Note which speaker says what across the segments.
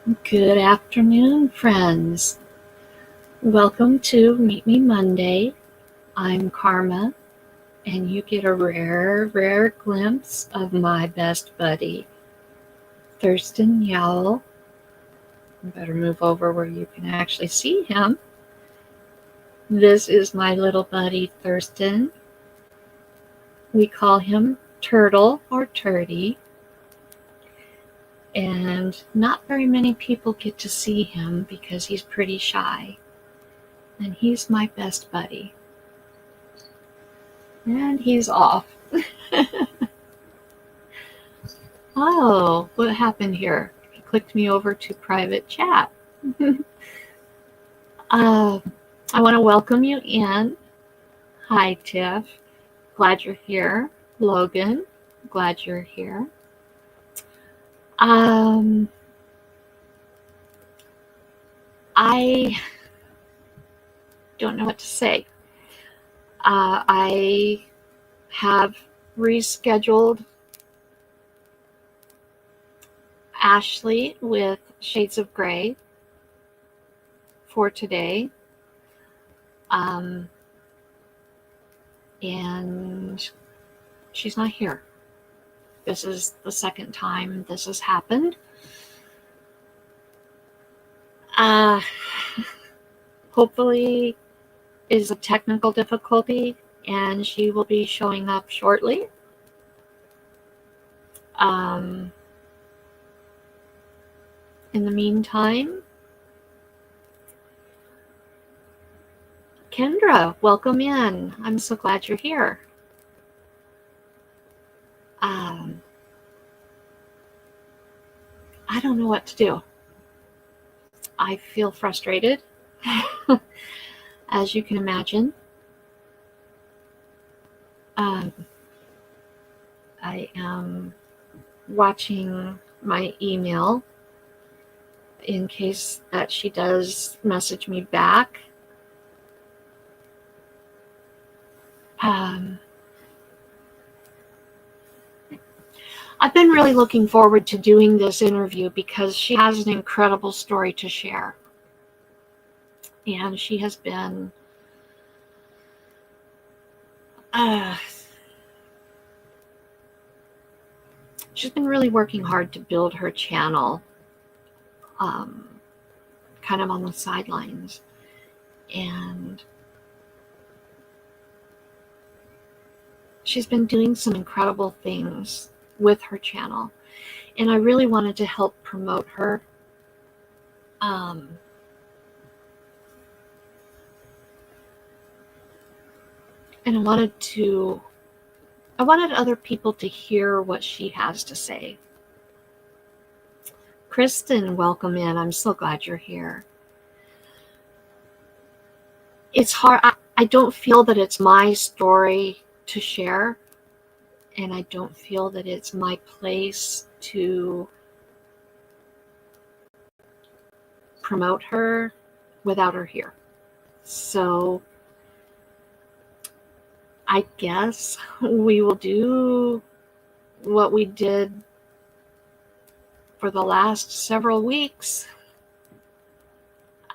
Speaker 1: Good afternoon, friends. Welcome to Meet Me Monday. I'm Karma, and you get a rare glimpse of my best buddy, Thurston Yowell. I better move over where you can actually see him. This is my little buddy, Thurston. We call him Turtle or Turdy. And not very many people get to see him because he's pretty shy. And he's my best buddy. And he's off. Oh, what happened here? He clicked me over to private chat. I want to welcome you in. Hi, Tiff. Glad you're here. Logan, glad you're here. I don't know what to say. I have rescheduled Ashley with Shades of Grey for today. And she's not here. This is the second time this has happened. Hopefully is a technical difficulty and she will be showing up shortly. In the meantime, Kendra, welcome in. I'm so glad you're here. I don't know what to do. I feel frustrated, as you can imagine. I am watching my email in case that she does message me back. I've been really looking forward to doing this interview because she has an incredible story to share. And she has been she's been really working hard to build her channel, kind of on the sidelines. And she's been doing some incredible things with her channel. And I really wanted to help promote her. And I wanted other people to hear what she has to say. Kristen, welcome in. I'm so glad you're here. It's hard. I don't feel that it's my story to share, and I don't feel that it's my place to promote her without her here. So I guess we will do what we did for the last several weeks,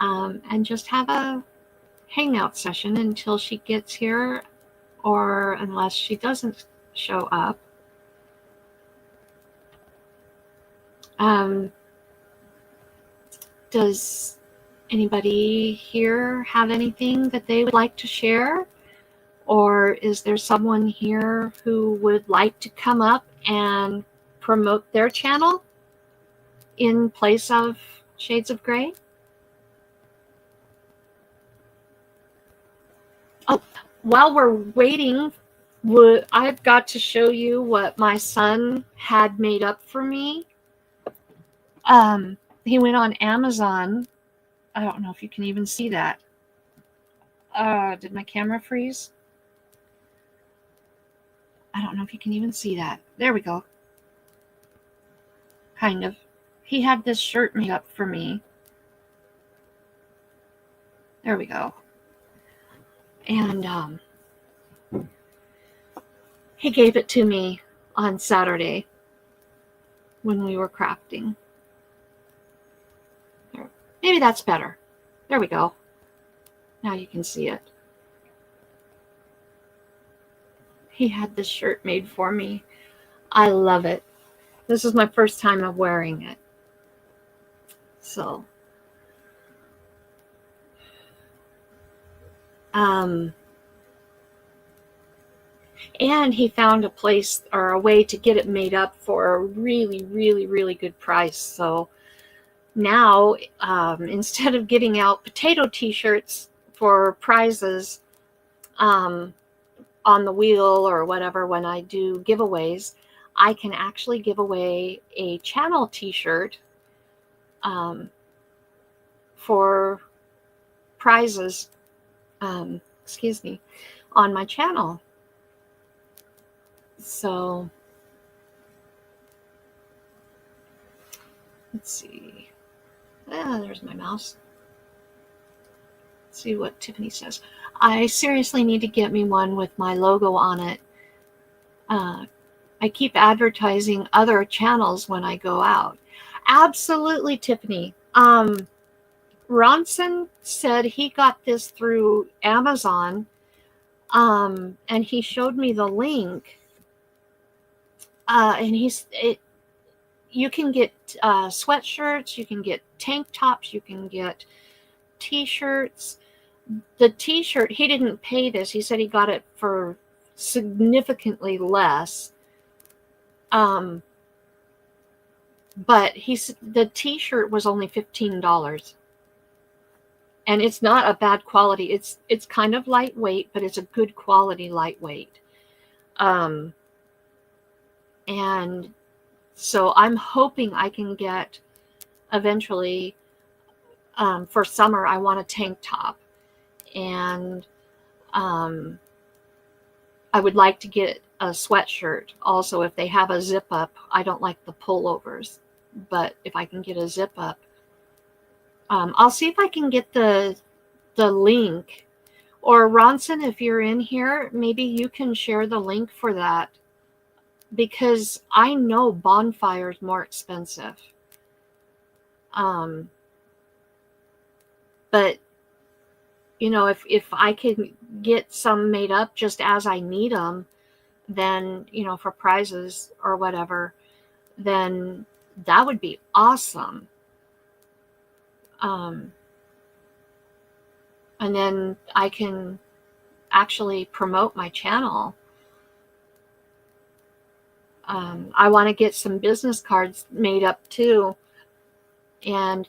Speaker 1: and just have a hangout session until she gets here, or unless she doesn't show up. Does anybody here have anything that they would like to share? Or is there someone here who would like to come up and promote their channel in place of Shades of Grey? Oh, while we're waiting, I've got to show you what my son had made up for me. He went on Amazon. I don't know if you can even see that. Did my camera freeze? I don't know if you can even see that. There we go. Kind of. He had this shirt made up for me. There we go. And he gave it to me on Saturday when we were crafting. Maybe that's better. There we go. Now you can see it. He had this shirt made for me. I love it. This is my first time of wearing it. So, and he found a place or a way to get it made up for a really, really, really good price. So now, instead of getting out potato t-shirts for prizes on the wheel or whatever when I do giveaways, I can actually give away a channel t-shirt for prizes, on my channel. So let's see. There's my mouse. Let's see what Tiffany says. I seriously need to get me one with my logo on it. I keep advertising other channels when I go out. Absolutely, Tiffany. Ronson said he got this through Amazon, and he showed me the link. And you can get sweatshirts, you can get tank tops, you can get t-shirts. The t-shirt, he didn't pay this. He said he got it for significantly less. But the t-shirt was only $15. And it's not a bad quality. It's kind of lightweight, but it's a good quality lightweight. And so I'm hoping I can get eventually, for summer, I want a tank top. And I would like to get a sweatshirt also if they have a zip up. I don't like the pullovers, but if I can get a zip up, I'll see if I can get the link. Or Ronson, if you're in here, maybe you can share the link for that, because I know Bonfire is more expensive. But you know, if I can get some made up just as I need them, then, you know, for prizes or whatever, then that would be awesome. And then I can actually promote my channel. I want to get some business cards made up too. And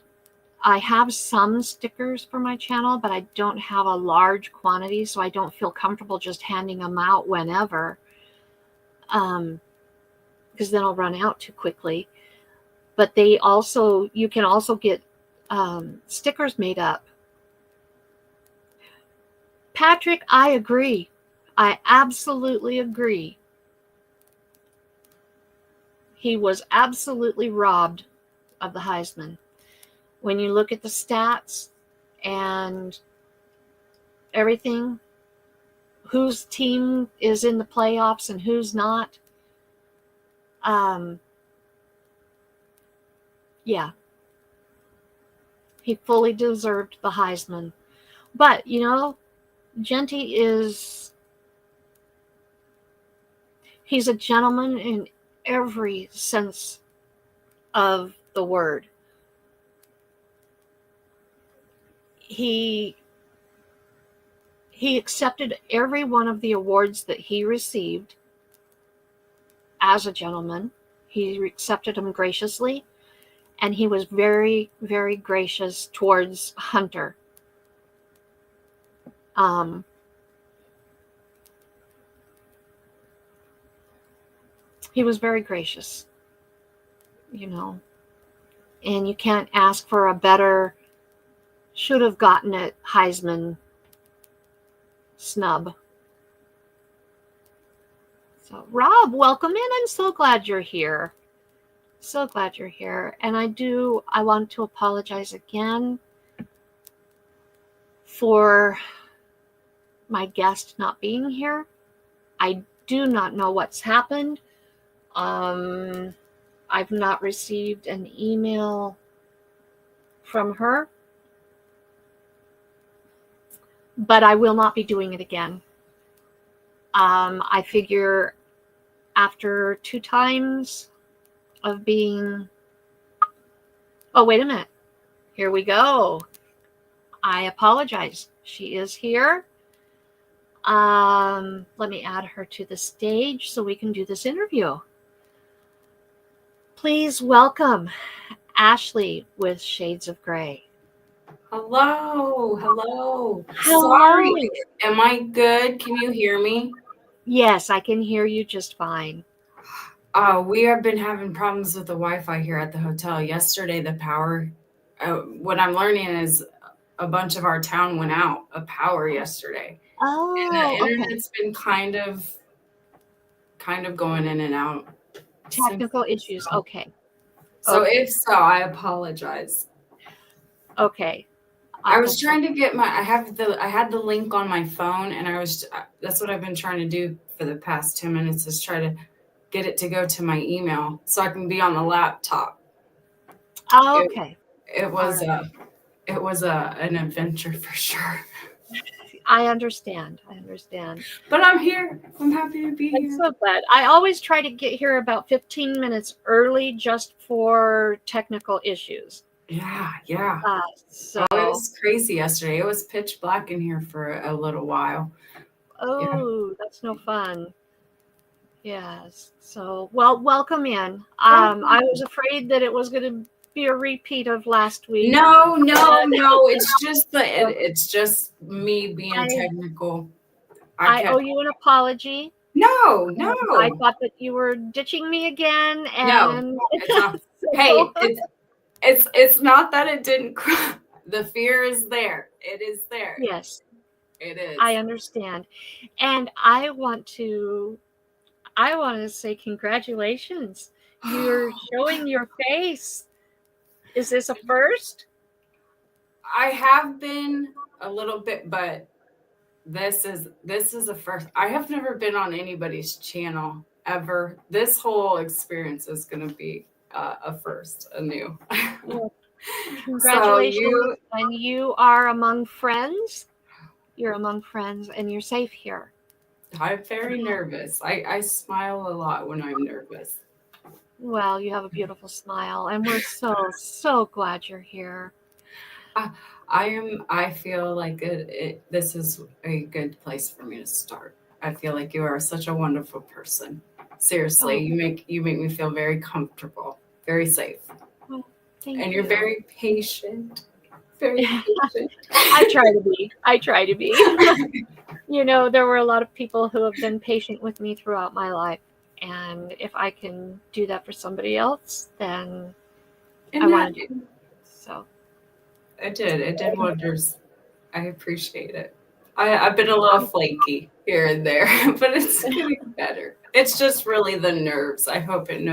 Speaker 1: I have some stickers for my channel, but I don't have a large quantity, so I don't feel comfortable just handing them out whenever, because then I'll run out too quickly. But you can also get stickers made up. Patrick, I agree. I absolutely agree. He was absolutely robbed of the Heisman. When you look at the stats and everything, whose team is in the playoffs and who's not, yeah, he fully deserved the Heisman. But, you know, Genty he's a gentleman in every sense of the word. He accepted every one of the awards that he received as a gentleman. He accepted them graciously, and he was very, very gracious towards Hunter. He was very gracious, you know, and you can't ask for a better, should have gotten it Heisman snub. So, Rob, welcome in. I'm so glad you're here. So glad you're here. And I want to apologize again for my guest not being here. I do not know what's happened. I've not received an email from her. but I will not be doing it again. I figure after 2 times of being... Oh, wait a minute. Here we go. I apologize. She is here. Let me add her to the stage so we can do this interview. Please welcome Ashley with Shades of Grey.
Speaker 2: Hello.
Speaker 1: Hello.
Speaker 2: Sorry. Am I good? Can you hear me?
Speaker 1: Yes, I can hear you just fine.
Speaker 2: We have been having problems with the Wi-Fi here at the hotel. Yesterday, the power, what I'm learning is a bunch of our town went out of power yesterday.
Speaker 1: Oh,
Speaker 2: and the
Speaker 1: okay.
Speaker 2: internet's been kind of going in and out.
Speaker 1: Technical issues. Okay.
Speaker 2: So if so, I apologize.
Speaker 1: Okay.
Speaker 2: I was trying to get I had the link on my phone, and that's what I've been trying to do for the past 10 minutes, is try to get it to go to my email so I can be on the laptop.
Speaker 1: Oh, okay.
Speaker 2: It was an adventure for sure.
Speaker 1: I understand.
Speaker 2: But I'm here. I'm happy to be here.
Speaker 1: I'm so glad. I always try to get here about 15 minutes early just for technical issues.
Speaker 2: Yeah.
Speaker 1: So
Speaker 2: it was crazy yesterday. It was pitch black in here for a little while.
Speaker 1: Oh, yeah. That's no fun. Yes. So, well, welcome in. I was afraid that it was going to be a repeat of last week.
Speaker 2: No. It's just me being technical.
Speaker 1: I owe you an apology.
Speaker 2: No.
Speaker 1: I thought that you were ditching me again. And
Speaker 2: no, it's not. Hey, it's not that it didn't. The fear is there. It is there.
Speaker 1: Yes,
Speaker 2: it is.
Speaker 1: I understand, and I want to say congratulations. You're showing your face. Is this a first?
Speaker 2: I have been a little bit, but this is a first. I have never been on anybody's channel ever. This whole experience is going to be a first, a new.
Speaker 1: Well, congratulations. And you are among friends. You're among friends, and you're safe here.
Speaker 2: I'm very nervous. I smile a lot when I'm nervous.
Speaker 1: Well, you have a beautiful smile, and we're so glad you're here.
Speaker 2: I feel like this is a good place for me to start. I feel like you are such a wonderful person. Seriously, you make me feel very comfortable, very safe.
Speaker 1: Well, thank you.
Speaker 2: And you're very patient. Very patient.
Speaker 1: I try to be. You know, there were a lot of people who have been patient with me throughout my life. And if I can do that for somebody else, then I want to do it. So
Speaker 2: it did wonders. I appreciate it. I've been a little flaky here and there, but it's getting better. It's just really the nerves. I hope it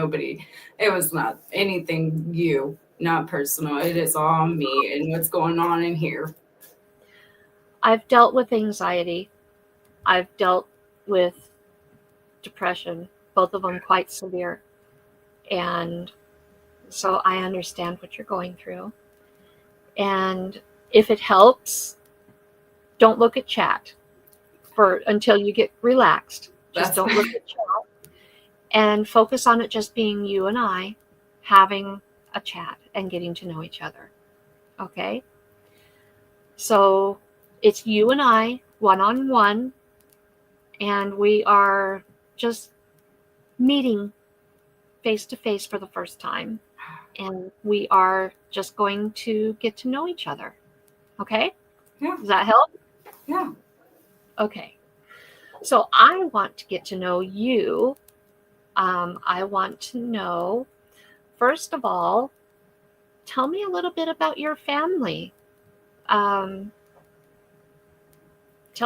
Speaker 2: was not anything not personal. It is all me and what's going on in here.
Speaker 1: I've dealt with anxiety. I've dealt with depression, both of them quite severe. And so I understand what you're going through. And if it helps, don't look at chat until you get relaxed. Just don't look at chat. And focus on it just being you and I having a chat and getting to know each other. Okay? So it's you and I, one-on-one, and we are just meeting face-to-face for the first time. And we are just going to get to know each other. Okay?
Speaker 2: Yeah.
Speaker 1: Does that help?
Speaker 2: Yeah.
Speaker 1: Okay. So I want to get to know you. I want to know, first of all, tell me a little bit about your family. Tell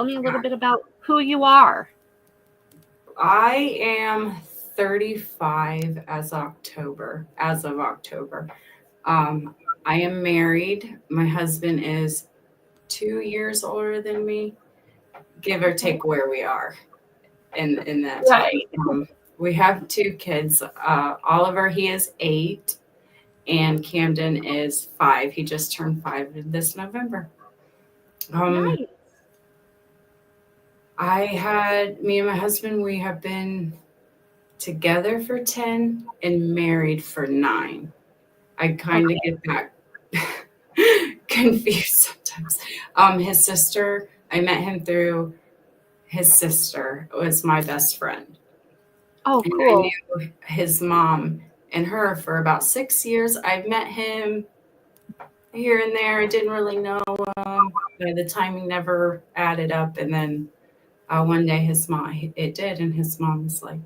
Speaker 1: me a little bit about who you are.
Speaker 2: I am 35 as of October. I am married. My husband is 2 years older than me, give or take where we are in that time. We have 2 kids. Oliver, he is 8, and Camden is 5. He just turned 5 this November.
Speaker 1: Nice.
Speaker 2: Me and my husband, we have been together for 10 and married for 9. I kind of get that confused sometimes. His sister, I met him through his sister was my best friend.
Speaker 1: Oh,
Speaker 2: And
Speaker 1: cool.
Speaker 2: I knew his mom and her for about 6 years. I've met him here and there. I didn't really know him. The timing never added up. And then one day it did. And his mom was like,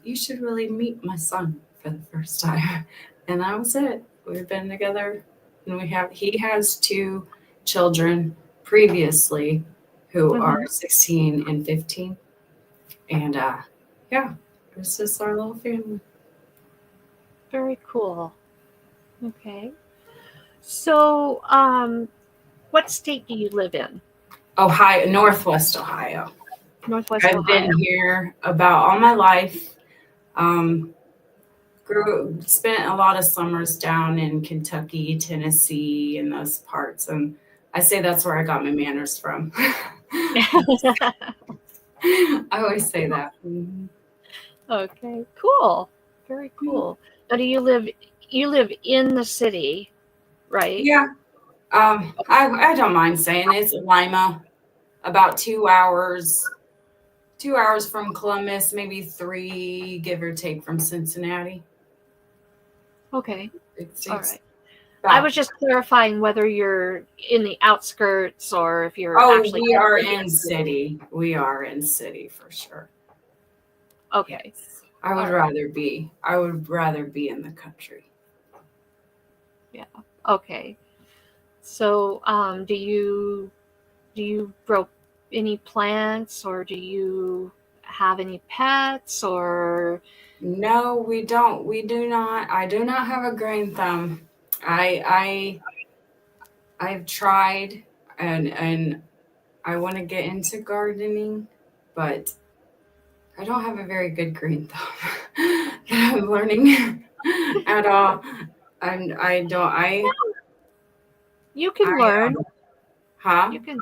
Speaker 2: you should really meet my son for the first time. And that was it. We've been together and he has 2 children previously who are 16 and 15. And yeah, it's just our little family.
Speaker 1: Very cool. Okay. So, what state do you live in?
Speaker 2: Ohio, Northwest Ohio.
Speaker 1: Northwest
Speaker 2: I've
Speaker 1: Ohio.
Speaker 2: been here about all my life. Spent a lot of summers down in Kentucky, Tennessee, and those parts. And I say that's where I got my manners from. I always say that. Mm-hmm.
Speaker 1: Okay, cool. Very cool. Now, do you live in the city, right?
Speaker 2: Yeah. I don't mind saying it's Lima, about 2 hours. 2 hours from Columbus, maybe 3, give or take, from Cincinnati.
Speaker 1: Okay. All right.
Speaker 2: About,
Speaker 1: I was just clarifying whether you're in the outskirts or if you're actually.
Speaker 2: We are in city. We are in city for sure.
Speaker 1: Okay.
Speaker 2: Yes. I would rather be in the country.
Speaker 1: Yeah. Okay. So, do you grow any plants, or do you have any pets, or?
Speaker 2: No, we don't. We do not. I do not have a green thumb. I've tried and I want to get into gardening, but I don't have a very good green thumb that I'm learning at all.
Speaker 1: You can learn.
Speaker 2: Huh?
Speaker 1: You can.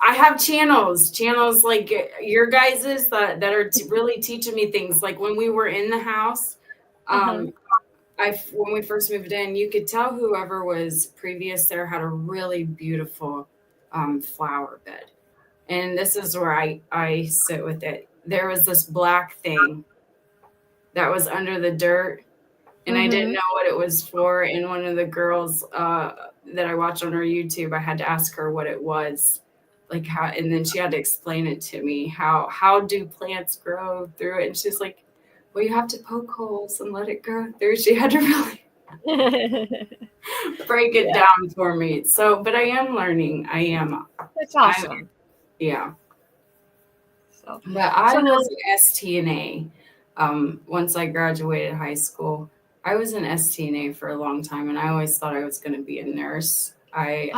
Speaker 2: I have channels like your guys's that are really teaching me things. Like when we were in the house, when we first moved in, you could tell whoever was previous there had a really beautiful flower bed. And this is where I sit with it. There was this black thing that was under the dirt, and I didn't know what it was for. And one of the girls that I watch on her YouTube, I had to ask her what it was, like how, and then she had to explain it to me. How do plants grow through it? And she's like, well, you have to poke holes and let it grow through. She had to really break it down for me. So, but I am learning. I am.
Speaker 1: That's awesome.
Speaker 2: Yeah. But I was an STNA. Once I graduated high school, I was an STNA for a long time, and I always thought I was going to be a nurse. I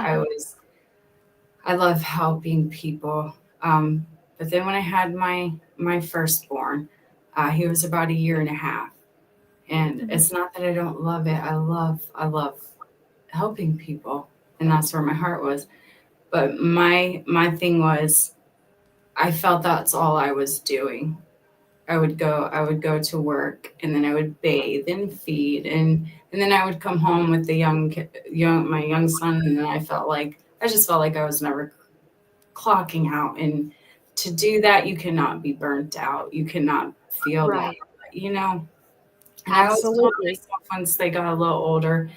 Speaker 2: love helping people. But then when I had my firstborn, he was about 1.5 years. And it's not that I don't love it. I love helping people, and that's where my heart was. But my thing was, I felt that's all I was doing. I would go to work, and then I would bathe and feed, and then I would come home with my young son, and then I just felt like I was never clocking out. And to do that, you cannot be burnt out. You cannot feel that, And absolutely. I always told myself once they got a little older,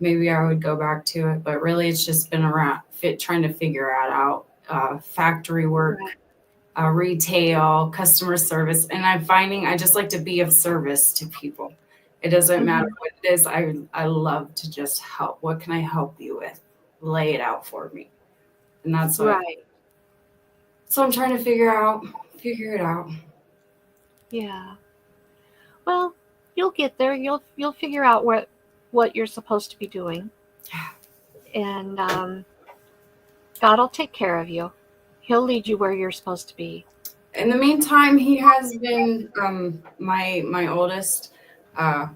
Speaker 2: maybe I would go back to it. But really, it's just been around trying to figure it out. Factory work. Retail, customer service, and I'm finding I just like to be of service to people. It doesn't matter what it is. I love to just help. What can I help you with? Lay it out for me, and that's what. So I'm trying to figure it out.
Speaker 1: Yeah. Well, you'll get there. You'll figure out what you're supposed to be doing, and God will take care of you. He'll lead you where you're supposed to be.
Speaker 2: In the meantime, he has been my oldest.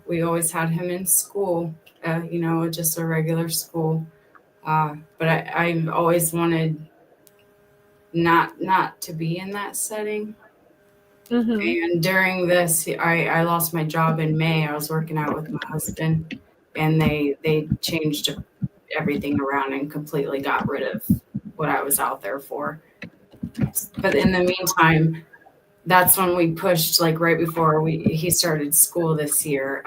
Speaker 2: We always had him in school, just a regular school. But I always wanted not to be in that setting.
Speaker 1: Mm-hmm.
Speaker 2: And during this, I lost my job in May. I was working out with my husband, and they changed everything around and completely got rid of what I was out there for. But in the meantime, that's when we pushed, like right before he started school this year.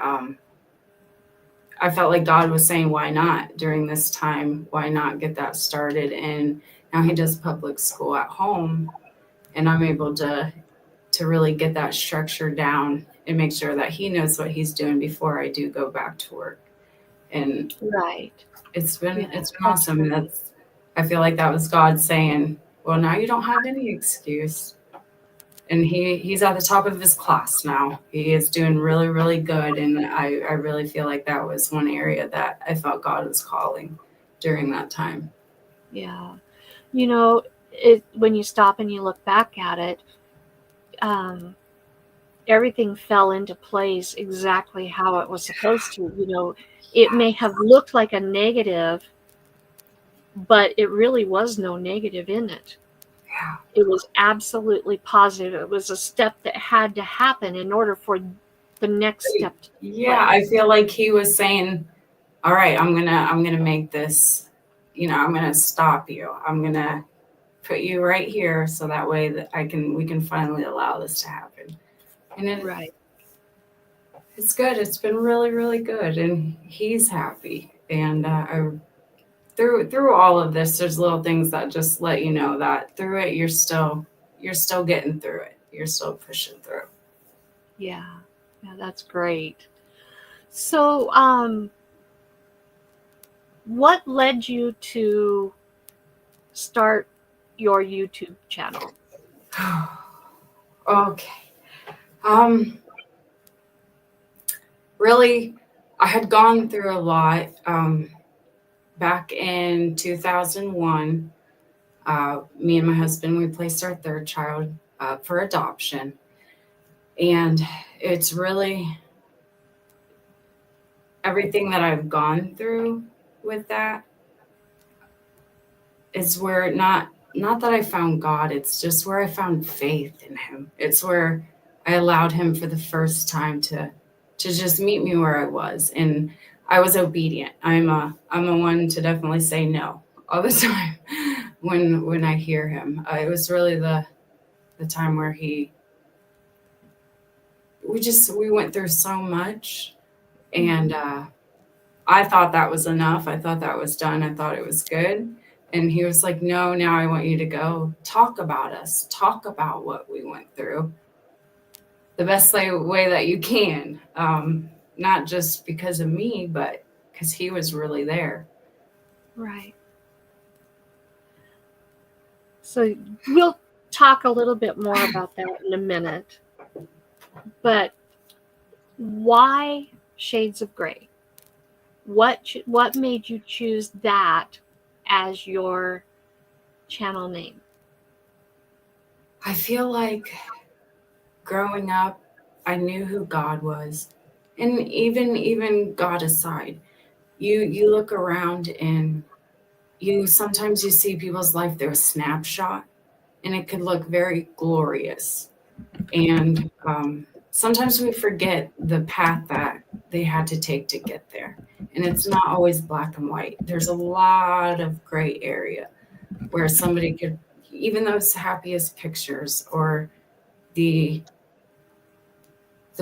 Speaker 2: I felt like God was saying, why not during this time? Why not get that started? And now he does public school at home, and I'm able to really get that structure down and make sure that he knows what he's doing before I do go back to work. And
Speaker 1: Right.
Speaker 2: it's been
Speaker 1: Yeah, that's
Speaker 2: awesome.
Speaker 1: great.
Speaker 2: I feel like that was God saying, well, now you don't have any excuse. And he's at the top of his class now. He is doing really, really good. And I really feel like that was one area that I felt God was calling during that time.
Speaker 1: Yeah. When you stop and you look back at it, everything fell into place exactly how it was supposed to. It may have looked like a negative, but it really was no negative in it.
Speaker 2: Yeah.
Speaker 1: It was absolutely positive. It was a step that had to happen in order for the next step to take
Speaker 2: Yeah,
Speaker 1: place.
Speaker 2: I feel like he was saying, all right, I'm gonna make this, I'm gonna stop you. I'm gonna put you right here so that way that we can finally allow this to happen. And
Speaker 1: Right.
Speaker 2: it's good. It's been really, really good, and he's happy. And through all of this, there's little things that just let you know that through it, you're still getting through it. You're still pushing through.
Speaker 1: Yeah. Yeah, that's great. So, what led you to start your YouTube channel?
Speaker 2: Okay. Really, I had gone through a lot. Back in 2001, me and my husband, we placed our third child for adoption. And it's really everything that I've gone through with that is where not that I found God, it's just where I found faith in him. It's where I allowed him for the first time to just meet me where I was. And I was obedient. I'm a one to definitely say no all the time when I hear him. It was really the time where we went through so much, and I thought that was enough. I thought that was done. I thought it was good. And he was like, no, now I want you to go talk about us, talk about what we went through the best way that you can. Not just because of me, but because he was really there.
Speaker 1: Right. So we'll talk a little bit more about that in a minute. But why Shades of Grey? What made you choose that as your channel name?
Speaker 2: I feel like growing up, I knew who God was. And even God aside, you look around and sometimes you see people's life through a snapshot, and it could look very glorious. And sometimes we forget the path that they had to take to get there. And it's not always black and white. There's a lot of gray area where somebody could, even those happiest pictures, or the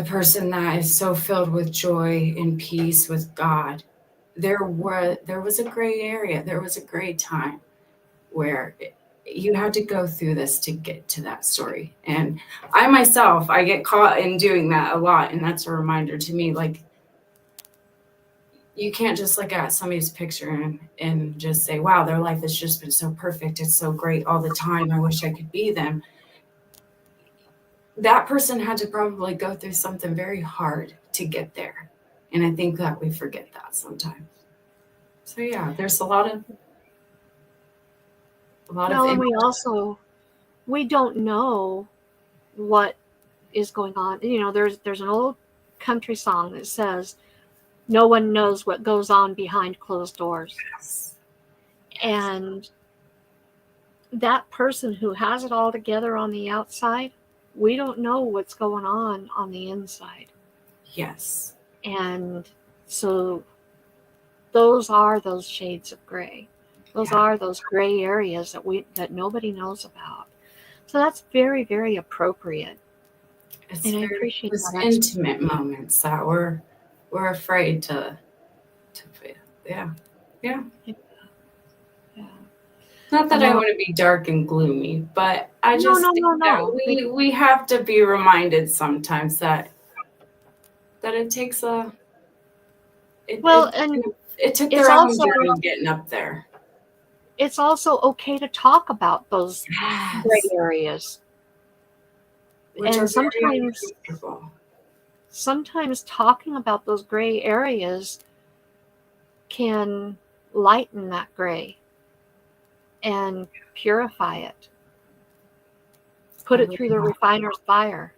Speaker 2: person that is so filled with joy and peace with God, there was a gray area. There was a gray time where you had to go through this to get to that story. And I myself, I get caught in doing that a lot. And that's a reminder to me, like, you can't just look at somebody's picture and just say, wow, their life has just been so perfect. It's so great all the time. I wish I could be them. That person had to probably go through something very hard to get there. And I think that we forget that sometimes. So yeah, there's a lot of
Speaker 1: and we don't know what is going on. There's an old country song that says, no one knows what goes on behind closed doors.
Speaker 2: Yes.
Speaker 1: And that person who has it all together on the outside, we don't know what's going on the inside.
Speaker 2: Yes.
Speaker 1: And so those are those shades of gray. Those are those gray areas that nobody knows about. So that's very, very appropriate.
Speaker 2: It's
Speaker 1: And I
Speaker 2: very
Speaker 1: appreciate
Speaker 2: those
Speaker 1: that.
Speaker 2: intimate moments that we're afraid to feel. Yeah.
Speaker 1: Yeah.
Speaker 2: Not that I want to be dark and gloomy, but I just think that we have to be reminded sometimes that it takes a it took their own journey getting up there.
Speaker 1: It's also okay to talk about those gray areas.
Speaker 2: Which
Speaker 1: and sometimes talking about those gray areas can lighten that gray and purify it. Put it through the refiner's fire.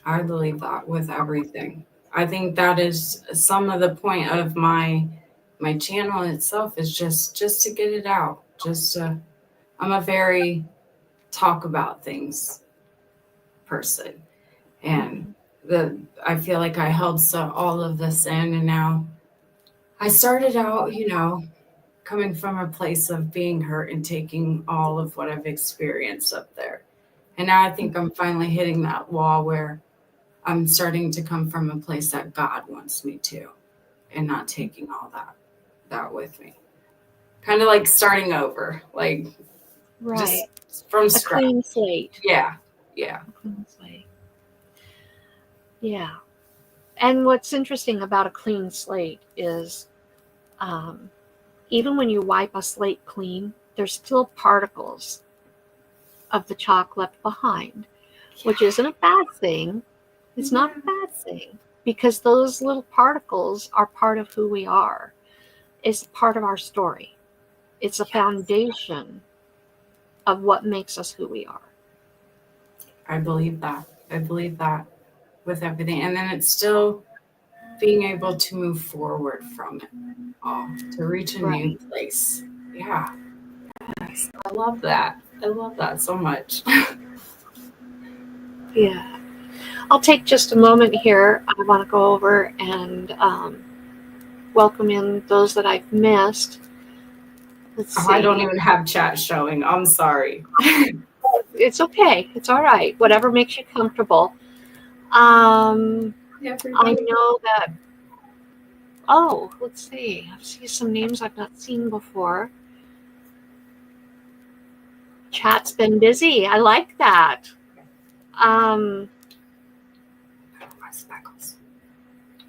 Speaker 2: I believe that with everything. I think that is some of the point of my channel itself, is just to get it out. I'm a very talk about things person. And I feel like I held all of this in, and now I started out, coming from a place of being hurt and taking all of what I've experienced up there. And now I think I'm finally hitting that wall where I'm starting to come from a place that God wants me to, and not taking all that with me. Kind of like starting over, like just from scratch.
Speaker 1: A clean slate.
Speaker 2: Yeah.
Speaker 1: A clean slate. Yeah. And what's interesting about a clean slate is even when you wipe a slate clean, there's still particles of the chalk left behind, which isn't a bad thing. It's not a bad thing, because those little particles are part of who we are. It's part of our story. It's a foundation of what makes us who we are.
Speaker 2: I believe that. I believe that with everything. And then it's still being able to move forward from it all, to reach a new place. Yeah. Yes. I love that. I love that so much.
Speaker 1: Yeah. I'll take just a moment here. I want to go over and welcome in those that I've missed. Let's see.
Speaker 2: I don't even have chat showing. I'm sorry.
Speaker 1: It's okay. It's all right. Whatever makes you comfortable. I know that. Oh, let's see. I see some names I've not seen before. Chat's been busy. I like that.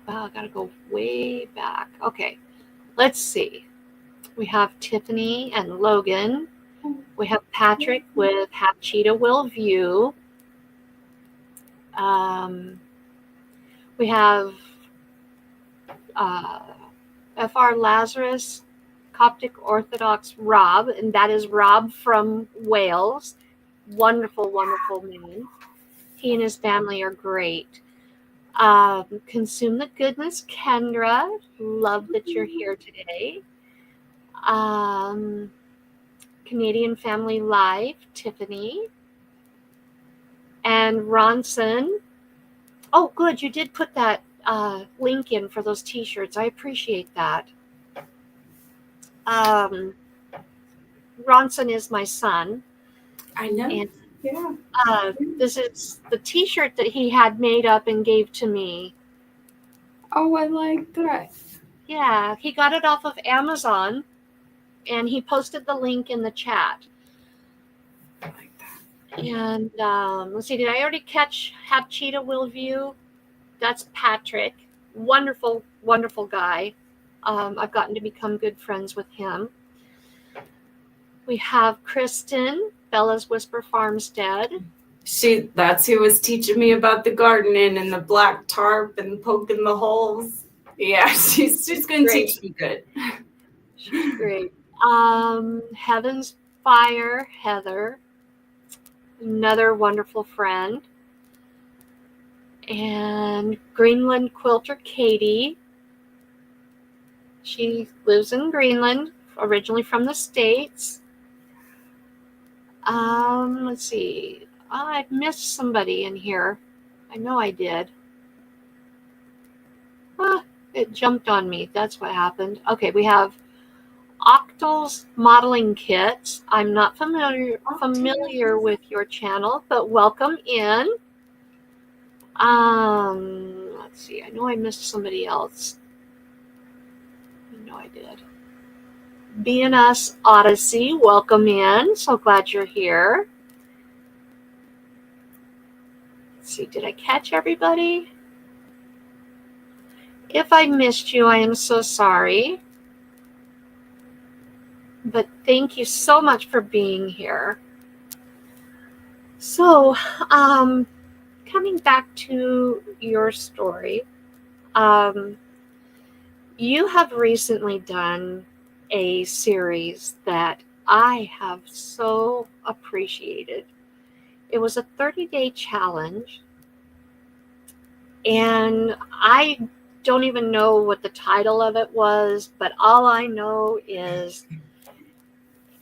Speaker 1: Wow, I gotta go way back. Okay, let's see. We have Tiffany and Logan. We have Patrick with Half Cheetah Will View. We have Fr. Lazarus, Coptic Orthodox Rob, and that is Rob from Wales. Wonderful, wonderful man. He and his family are great. Consume the Goodness, Kendra. Love that you're here today. Canadian Family Life, Tiffany. And Ronson. Oh, good. You did put that link in for those t-shirts. I appreciate that. Ronson is my son.
Speaker 2: I know.
Speaker 1: And this is the t-shirt that he had made up and gave to me.
Speaker 2: Oh, I like that.
Speaker 1: Yeah, he got it off of Amazon, and he posted the link in the chat.
Speaker 2: I like that.
Speaker 1: And let's see, did I already catch Half Cheetah Will View? That's Patrick. Wonderful, wonderful guy. I've gotten to become good friends with him. We have Kristen, Bella's Whisper Farmstead.
Speaker 2: That's who was teaching me about the gardening and the black tarp and poking the holes. Yeah, she's going to teach me good.
Speaker 1: She's great. Heaven's Fire, Heather. Another wonderful friend. And Greenland Quilter, Katie. She lives in Greenland, originally from the States. Let's see. I missed somebody in here. I know I did. It jumped on me. That's what happened. Okay, we have Octal's Modeling Kits. I'm not familiar with your channel, but welcome in. Let's see. I know I missed somebody else. I know I did. BNS Odyssey, welcome in. So glad you're here. Let's see. Did I catch everybody? If I missed you, I am so sorry. But thank you so much for being here. So, coming back to your story, you have recently done a series that I have so appreciated. It was a 30-day challenge, and I don't even know what the title of it was, but all I know is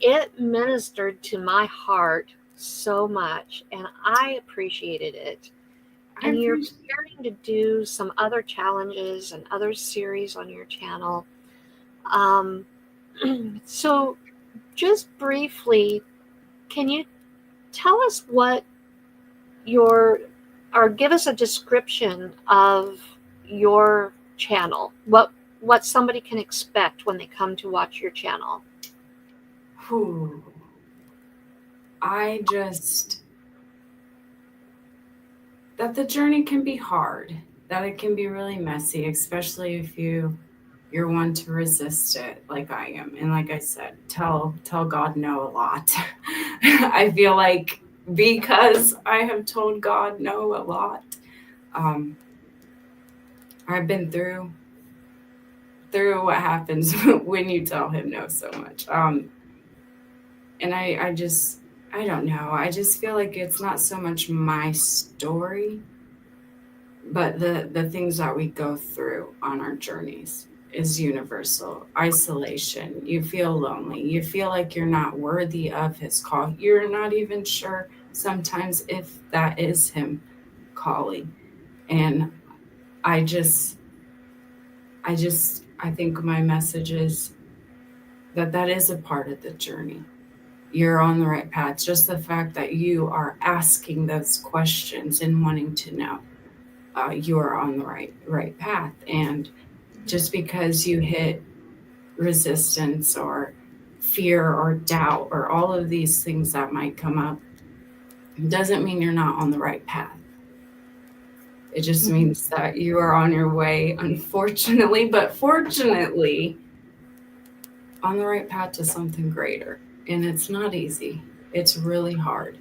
Speaker 1: it ministered to my heart so much, and I appreciated it. And you're starting to do some other challenges and other series on your channel. So just briefly, can you tell us what or give us a description of your channel, what somebody can expect when they come to watch your channel?
Speaker 2: That the journey can be hard, that it can be really messy, especially if you're one to resist it like I am. And like I said, tell God no a lot. I feel like because I have told God no a lot, I've been through what happens when you tell him no so much. And I don't know. I just feel like it's not so much my story, but the things that we go through on our journeys is universal. Isolation. You feel lonely. You feel like you're not worthy of his call. You're not even sure sometimes if that is him calling. And I think my message is that is a part of the journey. You're on the right path. Just the fact that you are asking those questions and wanting to know, you are on the right path. And just because you hit resistance or fear or doubt or all of these things that might come up, doesn't mean you're not on the right path. It just means that you are on your way, unfortunately, but fortunately, on the right path to something greater. And it's not easy. It's really hard.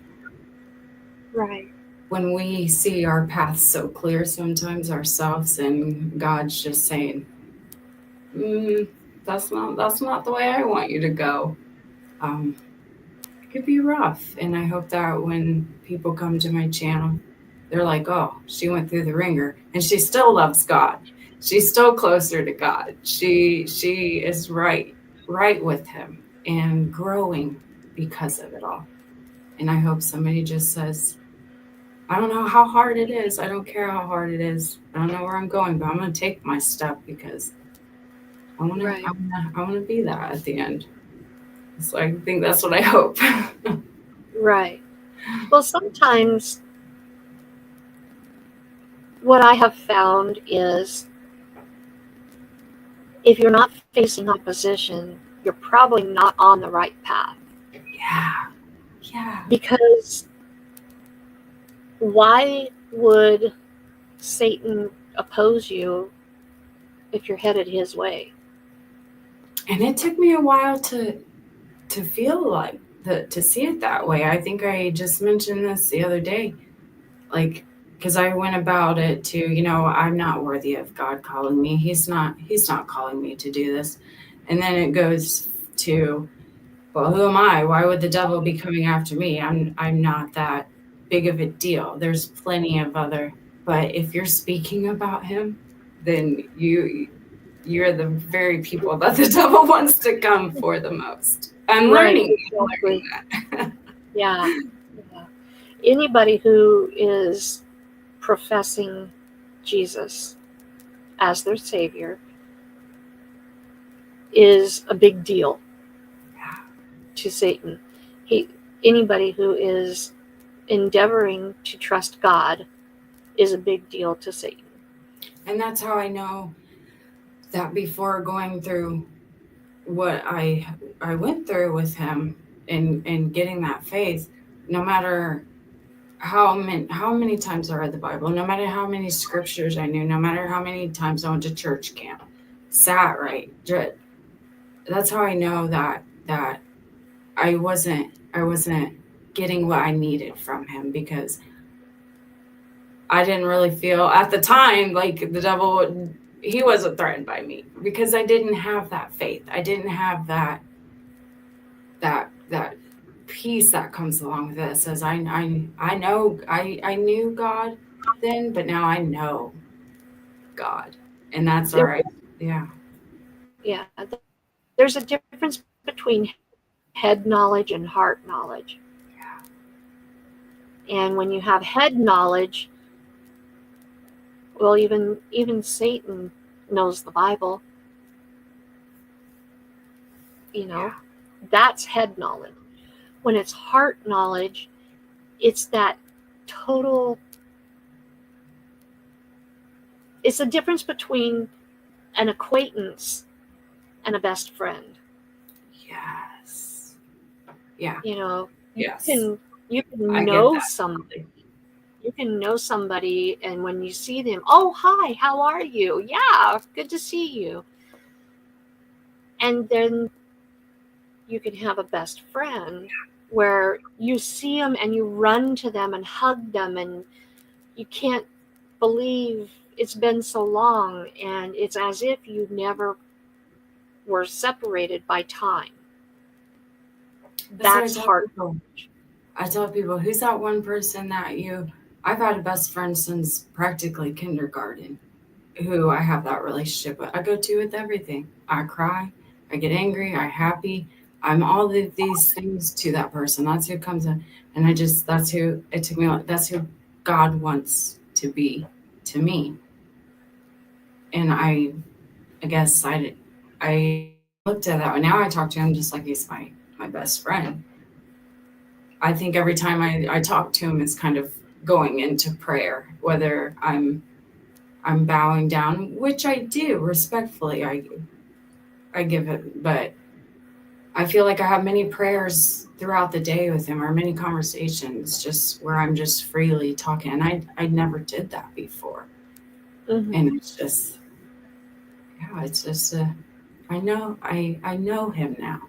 Speaker 1: Right.
Speaker 2: When we see our path so clear sometimes ourselves, and God's just saying, that's not the way I want you to go. It could be rough. And I hope that when people come to my channel, they're like, oh, she went through the ringer and she still loves God. She's still closer to God. She is right with him and growing because of it all. And I hope somebody just says, I don't know how hard it is. I don't care how hard it is. I don't know where I'm going, but I'm going to take my step because I want to be that at the end. So I think that's what I hope.
Speaker 1: Right. Well, sometimes what I have found is if you're not facing opposition, you're probably not on the right path.
Speaker 2: Yeah.
Speaker 1: Because why would Satan oppose you if you're headed his way?
Speaker 2: And it took me a while to feel like to see it that way. I think I just mentioned this the other day, like, because I went about it to, I'm not worthy of God calling me. He's not calling me to do this. And then it goes to, well, who am I? Why would the devil be coming after me? I'm not that big of a deal. There's plenty of other, but if you're speaking about him, then you're the very people that the devil wants to come for the most. I'm learning that.
Speaker 1: Yeah. Yeah. Anybody who is professing Jesus as their savior is a big deal to Satan. Anybody who is endeavoring to trust God is a big deal to Satan.
Speaker 2: And that's how I know that before going through what I went through with him and getting that faith, no matter how many times I read the Bible, no matter how many scriptures I knew, no matter how many times I went to church camp, sat right, that's how I know that I wasn't getting what I needed from him, because I didn't really feel at the time like the devil, he wasn't threatened by me, because I didn't have that faith. I didn't have that peace that comes along with this, as I know I knew God then, but now I know God, and that's all right. Yeah.
Speaker 1: Yeah. There's a difference between head knowledge and heart knowledge.
Speaker 2: Yeah.
Speaker 1: And when you have head knowledge, well, even Satan knows the Bible.
Speaker 2: Yeah.
Speaker 1: That's head knowledge. When it's heart knowledge, it's that total. It's the difference between an acquaintance and a best friend.
Speaker 2: Yes. Yeah.
Speaker 1: Yes. You can
Speaker 2: I
Speaker 1: know
Speaker 2: get that.
Speaker 1: somebody. You can know somebody, and when you see them, oh, hi, how are you? Yeah, good to see you. And then you can have a best friend where you see them and you run to them and hug them, and you can't believe it's been so long, and it's as if you never were separated by time. That's heart.
Speaker 2: I tell people, who's that one person that I've had a best friend since practically kindergarten, who I have that relationship with. I go to with everything. I cry, I get angry, I'm happy. I'm all of these things to that person. That's who comes in. And that's who it took me. That's who God wants to be to me. And I guess I looked at that. And now I talk to him just like he's my best friend. I think every time I talk to him, it's kind of going into prayer, whether I'm bowing down, which I do respectfully. I give it, but I feel like I have many prayers throughout the day with him, or many conversations just where I'm just freely talking. And I never did that before. Mm-hmm. And it's just, I know him now.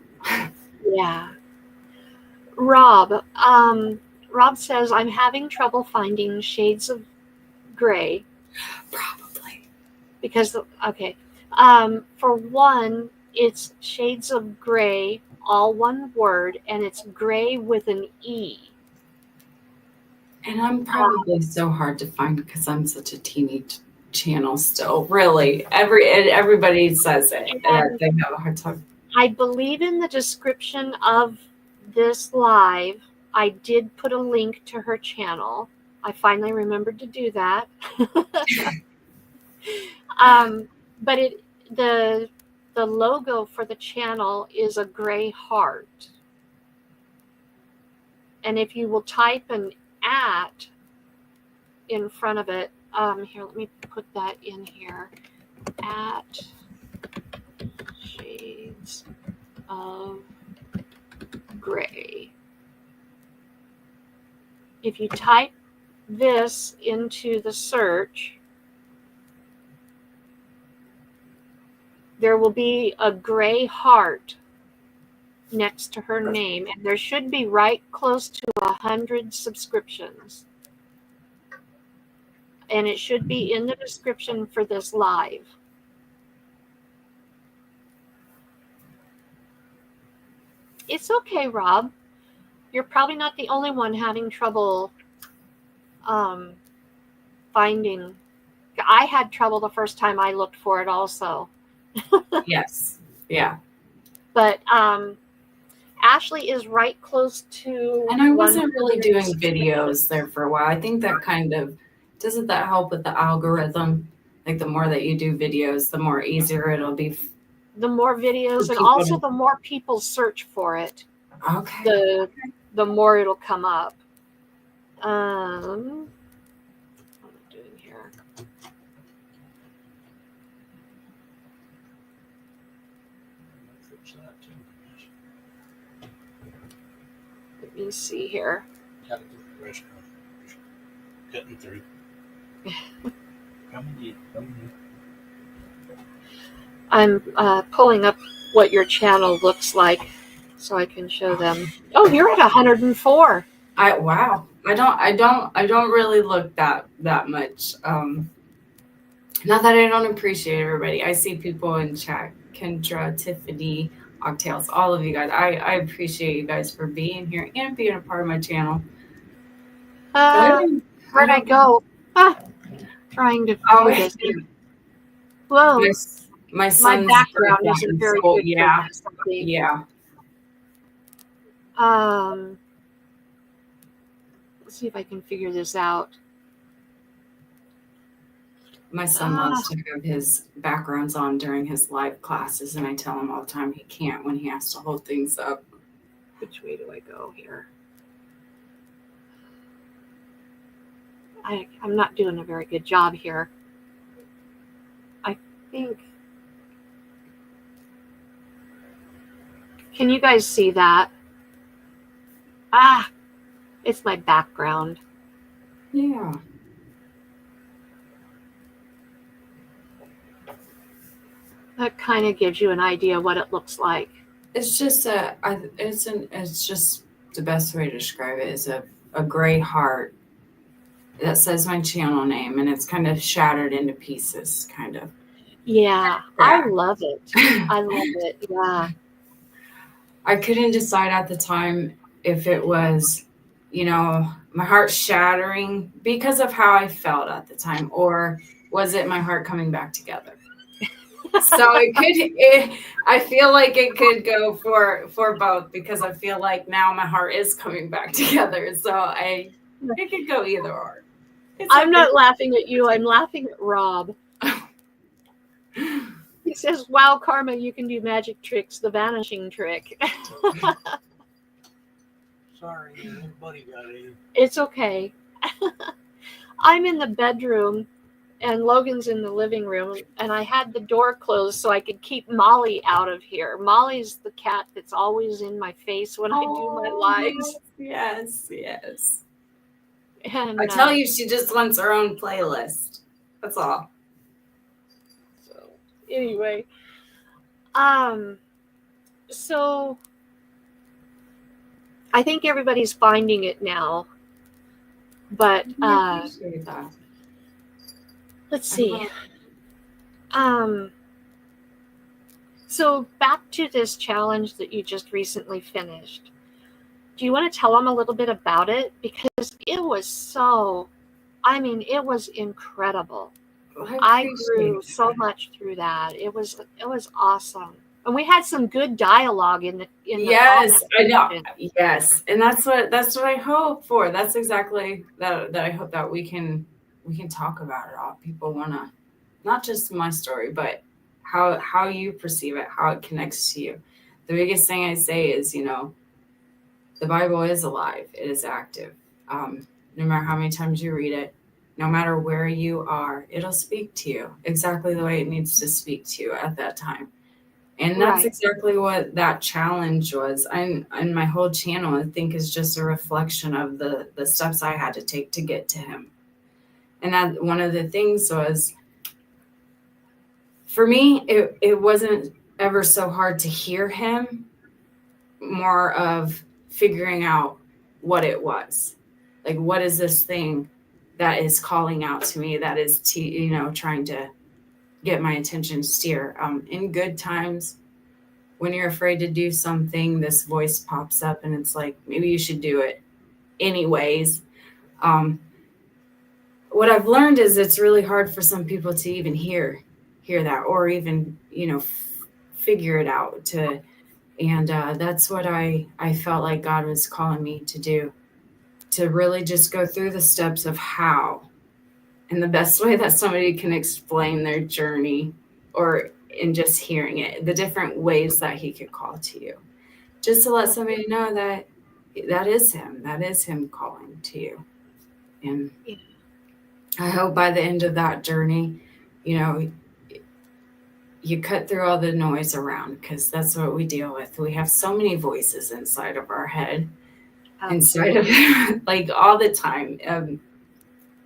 Speaker 1: Yeah. Rob says, I'm having trouble finding Shades of Grey.
Speaker 2: Probably.
Speaker 1: Because, okay. For one, it's Shades of Grey, all one word, and it's gray with an E.
Speaker 2: And I'm probably so hard to find because I'm such a teeny channel still. Really, everybody says it. They have a hard time.
Speaker 1: I believe in the description of this live, I did put a link to her channel. I finally remembered to do that. But the logo for the channel is a gray heart. And if you will type an @ in front of it, here, let me put that in here. @ ShadesOfGrey. If you type this into the search, there will be a gray heart next to her name, and there should be right close to 100 subscriptions. And it should be in the description for this live. It's okay, Rob. You're probably not the only one having trouble finding. I had trouble the first time I looked for it also.
Speaker 2: Yes. Yeah.
Speaker 1: But Ashley is right close to.
Speaker 2: And I wasn't really doing
Speaker 1: 160.
Speaker 2: videos there for a while. I think that kind of, doesn't that help with the algorithm? Like the more that you do videos, the more easier it'll be.
Speaker 1: The more videos,
Speaker 2: For
Speaker 1: and
Speaker 2: people
Speaker 1: also
Speaker 2: to-
Speaker 1: the more people search for it,
Speaker 2: Okay.
Speaker 1: the more it'll come up. What am I doing here? Let me see here.
Speaker 3: Getting through.
Speaker 1: I'm pulling up what your channel looks like so I can show them. Oh, you're at 104.
Speaker 2: Wow. I don't really look that much. Not that I don't appreciate everybody. I see people in chat, Kendra, Tiffany, Octails, all of you guys. I appreciate you guys for being here and being a part of my channel.
Speaker 1: Where'd I go? Trying to do this. Whoa.
Speaker 2: My son's
Speaker 1: background isn't very good.
Speaker 2: Yeah.
Speaker 1: For this,
Speaker 2: Yeah.
Speaker 1: Let's see if I can figure this out.
Speaker 2: My son loves to have his backgrounds on during his live classes, and I tell him all the time he can't when he has to hold things up.
Speaker 1: Which way do I go here? I'm not doing a very good job here. I think. Can you guys see that? It's my background.
Speaker 2: Yeah.
Speaker 1: That kind of gives you an idea what it looks like.
Speaker 2: It's just it's just the best way to describe it is a gray heart that says my channel name, and it's kind of shattered into pieces, kind of.
Speaker 1: Yeah. I love it. I love it. Yeah.
Speaker 2: I couldn't decide at the time if it was, my heart shattering because of how I felt at the time, or was it my heart coming back together? So I feel like it could go for both, because I feel like now my heart is coming back together. So it could go either or.
Speaker 1: I'm not laughing at you. I'm laughing at Rob. He says, "Wow, Karma, you can do magic tricks, the vanishing trick."
Speaker 3: Sorry, nobody got in.
Speaker 1: It's okay. I'm in the bedroom and Logan's in the living room, and I had the door closed so I could keep Molly out of here. Molly's the cat that's always in my face when I do my lives.
Speaker 2: Yes.
Speaker 1: And
Speaker 2: I tell you, she just wants her own playlist. That's all.
Speaker 1: So anyway, so I think everybody's finding it now, but
Speaker 2: I appreciate that.
Speaker 1: let's see. So back to this challenge that you just recently finished. Do you want to tell them a little bit about it? Because it was it was incredible. I grew so much through that. It was awesome. And we had some good dialogue in the
Speaker 2: Yes, I know.
Speaker 1: section.
Speaker 2: Yes. And that's what I hope for. That's exactly that I hope that we can talk about it all. People want to, not just my story, but how you perceive it, how it connects to you. The biggest thing I say is, the Bible is alive. It is active. No matter how many times you read it, no matter where you are, it'll speak to you exactly the way it needs to speak to you at that time. And that's exactly what that challenge was. And my whole channel, I think, is just a reflection of the steps I had to take to get to him. And that one of the things was, for me, it wasn't ever so hard to hear him, more of figuring out what it was. Like, what is this thing that is calling out to me, that is, trying to get my attention, steer. In good times, when you're afraid to do something, this voice pops up and it's like, maybe you should do it anyways. What I've learned is it's really hard for some people to even hear that, or even, figure it out. And that's what I felt like God was calling me to do, to really just go through the steps of how, and the best way that somebody can explain their journey, or in just hearing it, the different ways that he could call to you, just to let somebody know that is him calling to you. And I hope by the end of that journey, you cut through all the noise around, because that's what we deal with. We have so many voices inside of our head, inside of like all the time.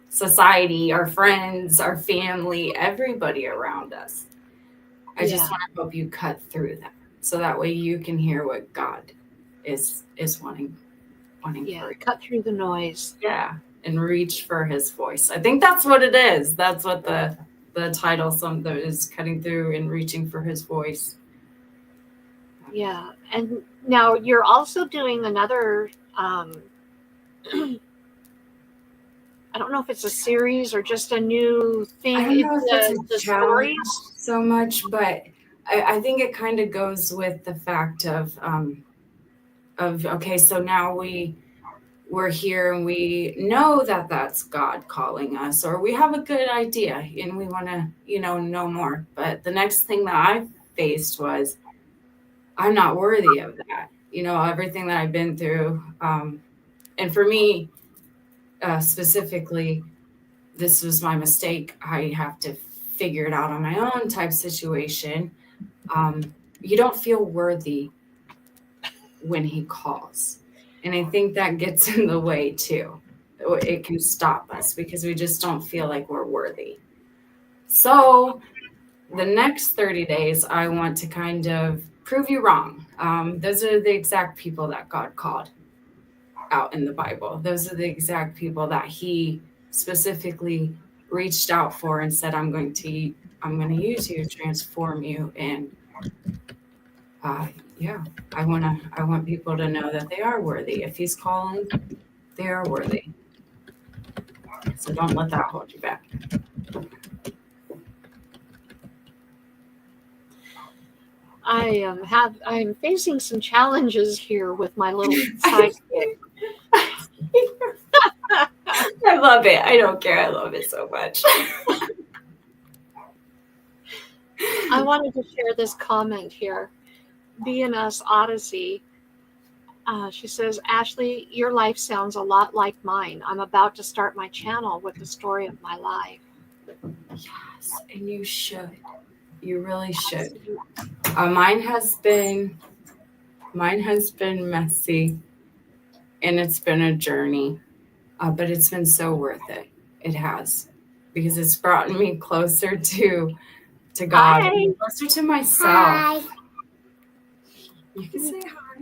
Speaker 2: Society, our friends, our family, everybody around us. I just want to help you cut through that, so that way you can hear what God is wanting for you.
Speaker 1: Cut through the noise.
Speaker 2: Yeah, and reach for his voice. I think that's what it is. That's what the title is, cutting through and reaching for his voice.
Speaker 1: Yeah, and now you're also doing another I don't know if it's a series or just a new thing.
Speaker 2: I don't know if it's
Speaker 1: the stories
Speaker 2: so much, but I think it kind of goes with the fact of okay, so now we're here and we know that that's God calling us, or we have a good idea and we want to know more. But the next thing that I faced was, I'm not worthy of that. Everything that I've been through, and for me specifically, this was my mistake. I have to figure it out on my own type situation. You don't feel worthy when he calls. And I think that gets in the way too. It can stop us because we just don't feel like we're worthy. So the next 30 days, I want to kind of prove you wrong. Those are the exact people that God called out in the Bible. Those are the exact people that he specifically reached out for and said, I'm going to use you, transform you. And I want people to know that they are worthy. If he's calling, they are worthy. So don't let that hold you back.
Speaker 1: I'm facing some challenges here with my little sidekick.
Speaker 2: I love it. I don't care. I love it so much.
Speaker 1: I wanted to share this comment here. BNS Odyssey. She says, Ashley, your life sounds a lot like mine. I'm about to start my channel with the story of my life.
Speaker 2: Yes, and you should. You really should. Mine has been messy, and it's been a journey, but it's been so worth it. It has, because it's brought me closer to God, and closer to myself.
Speaker 1: Hi.
Speaker 2: You can say hi.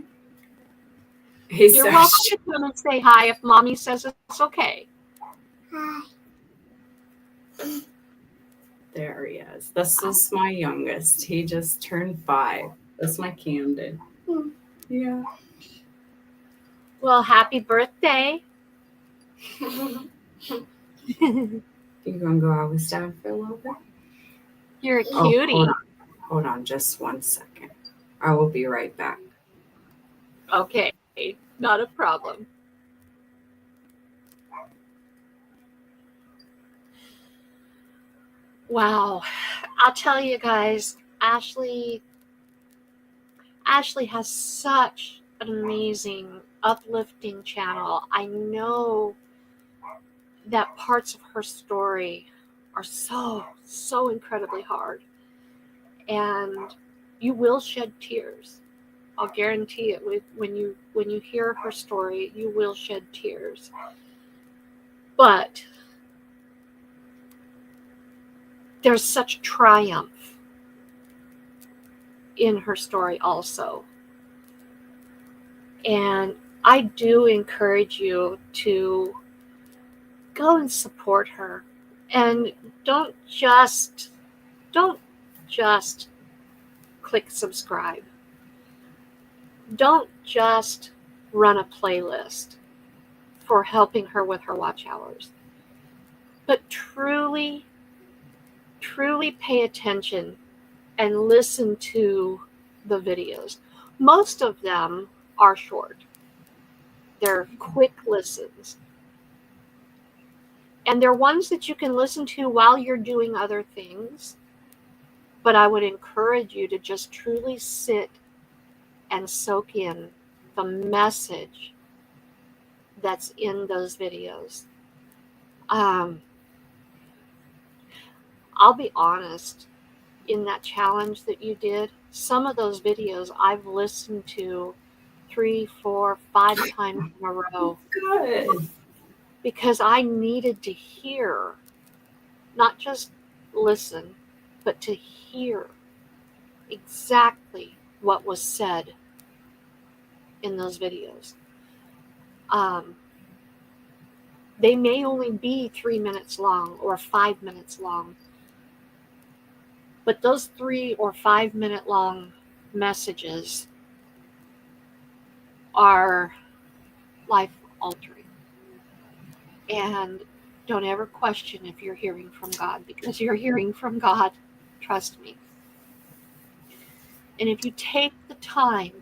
Speaker 1: You're welcome to come and say hi if mommy says it's okay.
Speaker 4: Hi.
Speaker 2: There he is. This is my youngest. He just turned 5. That's my Camden. Yeah.
Speaker 1: Well, happy birthday.
Speaker 2: You gonna go out with Dad for a little bit?
Speaker 1: You're a cutie.
Speaker 2: Hold on just 1 second. I will be right back.
Speaker 1: Okay, not a problem. Wow. I'll tell you guys, Ashley has such an amazing, uplifting channel. I know that parts of her story are so incredibly hard. And you will shed tears. I'll guarantee it. When you hear her story, you will shed tears. But there's such triumph in her story also. And I do encourage you to go and support her. And don't just click subscribe. Don't just run a playlist for helping her with her watch hours. But truly pay attention and listen to the videos. Most of them are short. They're quick listens. And they're ones that you can listen to while you're doing other things. But I would encourage you to just truly sit and soak in the message that's in those videos. I'll be honest, in that challenge that you did, some of those videos I've listened to 3, 4, 5 times in a row.
Speaker 2: Good.
Speaker 1: Because I needed to hear, not just listen, but to hear exactly what was said in those videos. They may only be 3 minutes long or 5 minutes long, but those 3 or 5 minute long messages are life altering. And don't ever question if you're hearing from God, because you're hearing from God. Trust me. And if you take the time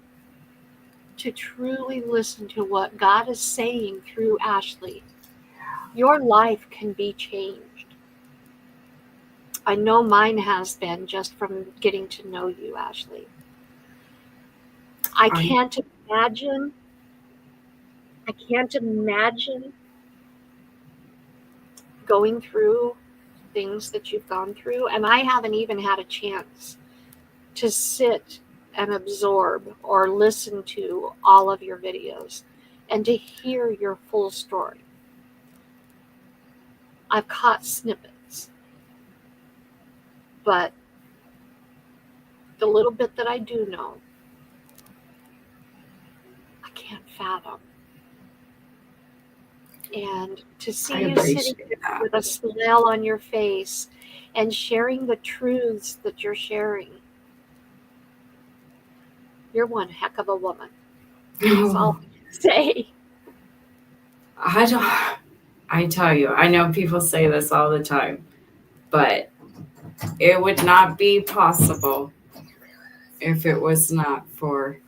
Speaker 1: to truly listen to what God is saying through Ashley, your life can be changed. I know mine has been just from getting to know you, Ashley. I can't imagine going through things that you've gone through, and I haven't even had a chance to sit and absorb or listen to all of your videos and to hear your full story. I've caught snippets, but the little bit that I do know, I can't fathom. And to see you sitting there with a smile on your face and sharing the truths that you're sharing, you're one heck of a woman. That's all I can say.
Speaker 2: I tell you, I know people say this all the time, but it would not be possible if it was not for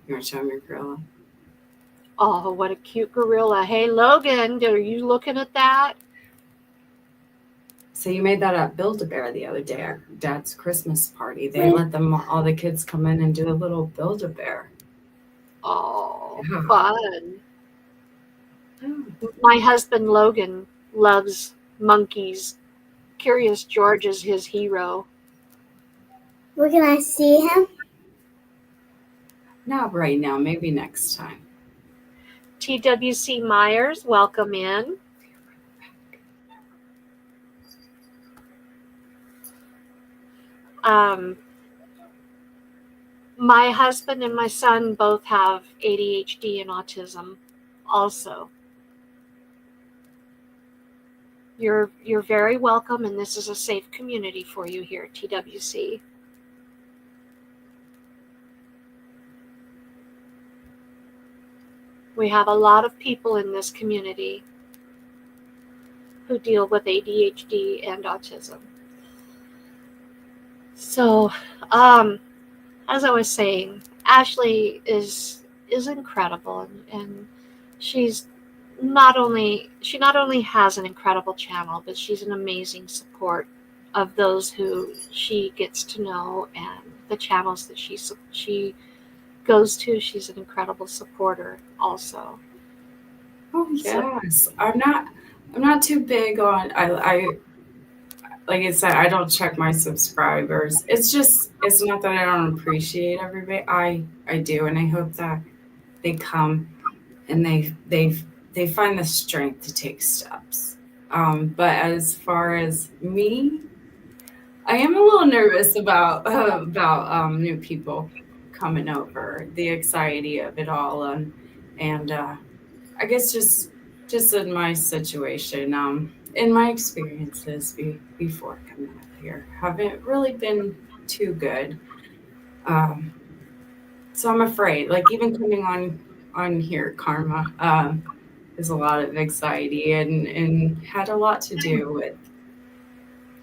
Speaker 2: your charming gorilla.
Speaker 1: Oh, what a cute gorilla. Hey, Logan, are you looking at that?
Speaker 2: So you made that at Build-A-Bear the other day at Dad's Christmas party. They let all the kids come in and do a little Build-A-Bear.
Speaker 1: Oh, fun. My husband, Logan, loves monkeys. Curious George is his hero.
Speaker 4: Where can I see him?
Speaker 2: Not right now, maybe next time.
Speaker 1: TWC Myers, welcome in. My husband and my son both have ADHD and autism also. You're very welcome, and this is a safe community for you here at TWC. We have a lot of people in this community who deal with ADHD and autism. So, as I was saying, Ashley is incredible, and she not only has an incredible channel, but she's an amazing support of those who she gets to know and the channels that she goes to. She's an incredible supporter also.
Speaker 2: Oh yes, I'm not too big on I like I said, I don't check my subscribers. It's not that I don't appreciate everybody. I do, and I hope that they come and they find the strength to take steps. But as far as me, I am a little nervous about new people coming over, the anxiety of it all, and I guess just in my situation, in my experiences before coming up here, haven't really been too good. So I'm afraid, like even coming on here, Karma, is a lot of anxiety and had a lot to do with.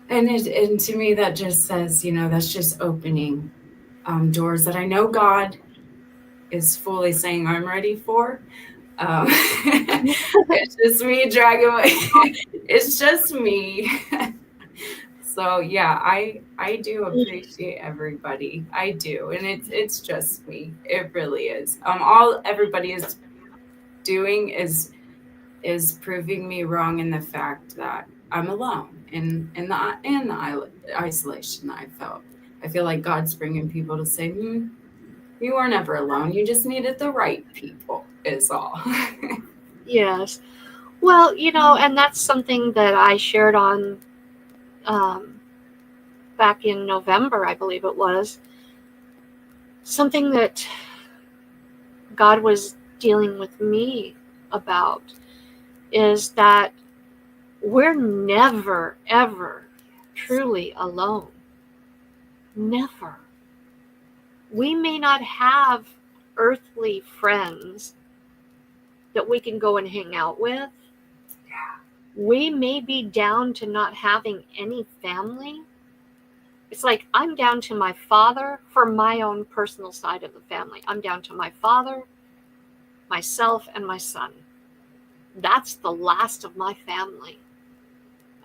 Speaker 2: And to me, that just says, that's just opening doors that I know God is fully saying I'm ready for. It's just me dragging my it's just me. So yeah, I do appreciate everybody. I do. And it's just me. It really is. All everybody is doing is proving me wrong in the fact that I'm alone in the isolation that I felt. I feel like God's bringing people to say, you were never alone. You just needed the right people, is all.
Speaker 1: Yes. Well, and that's something that I shared on back in November, I believe it was. Something that God was dealing with me about is that we're never, ever truly alone. Never. We may not have earthly friends that we can go and hang out with.
Speaker 2: Yeah.
Speaker 1: We may be down to not having any family. It's like I'm down to my father for my own personal side of the family. I'm down to my father, myself, and my son. That's the last of my family.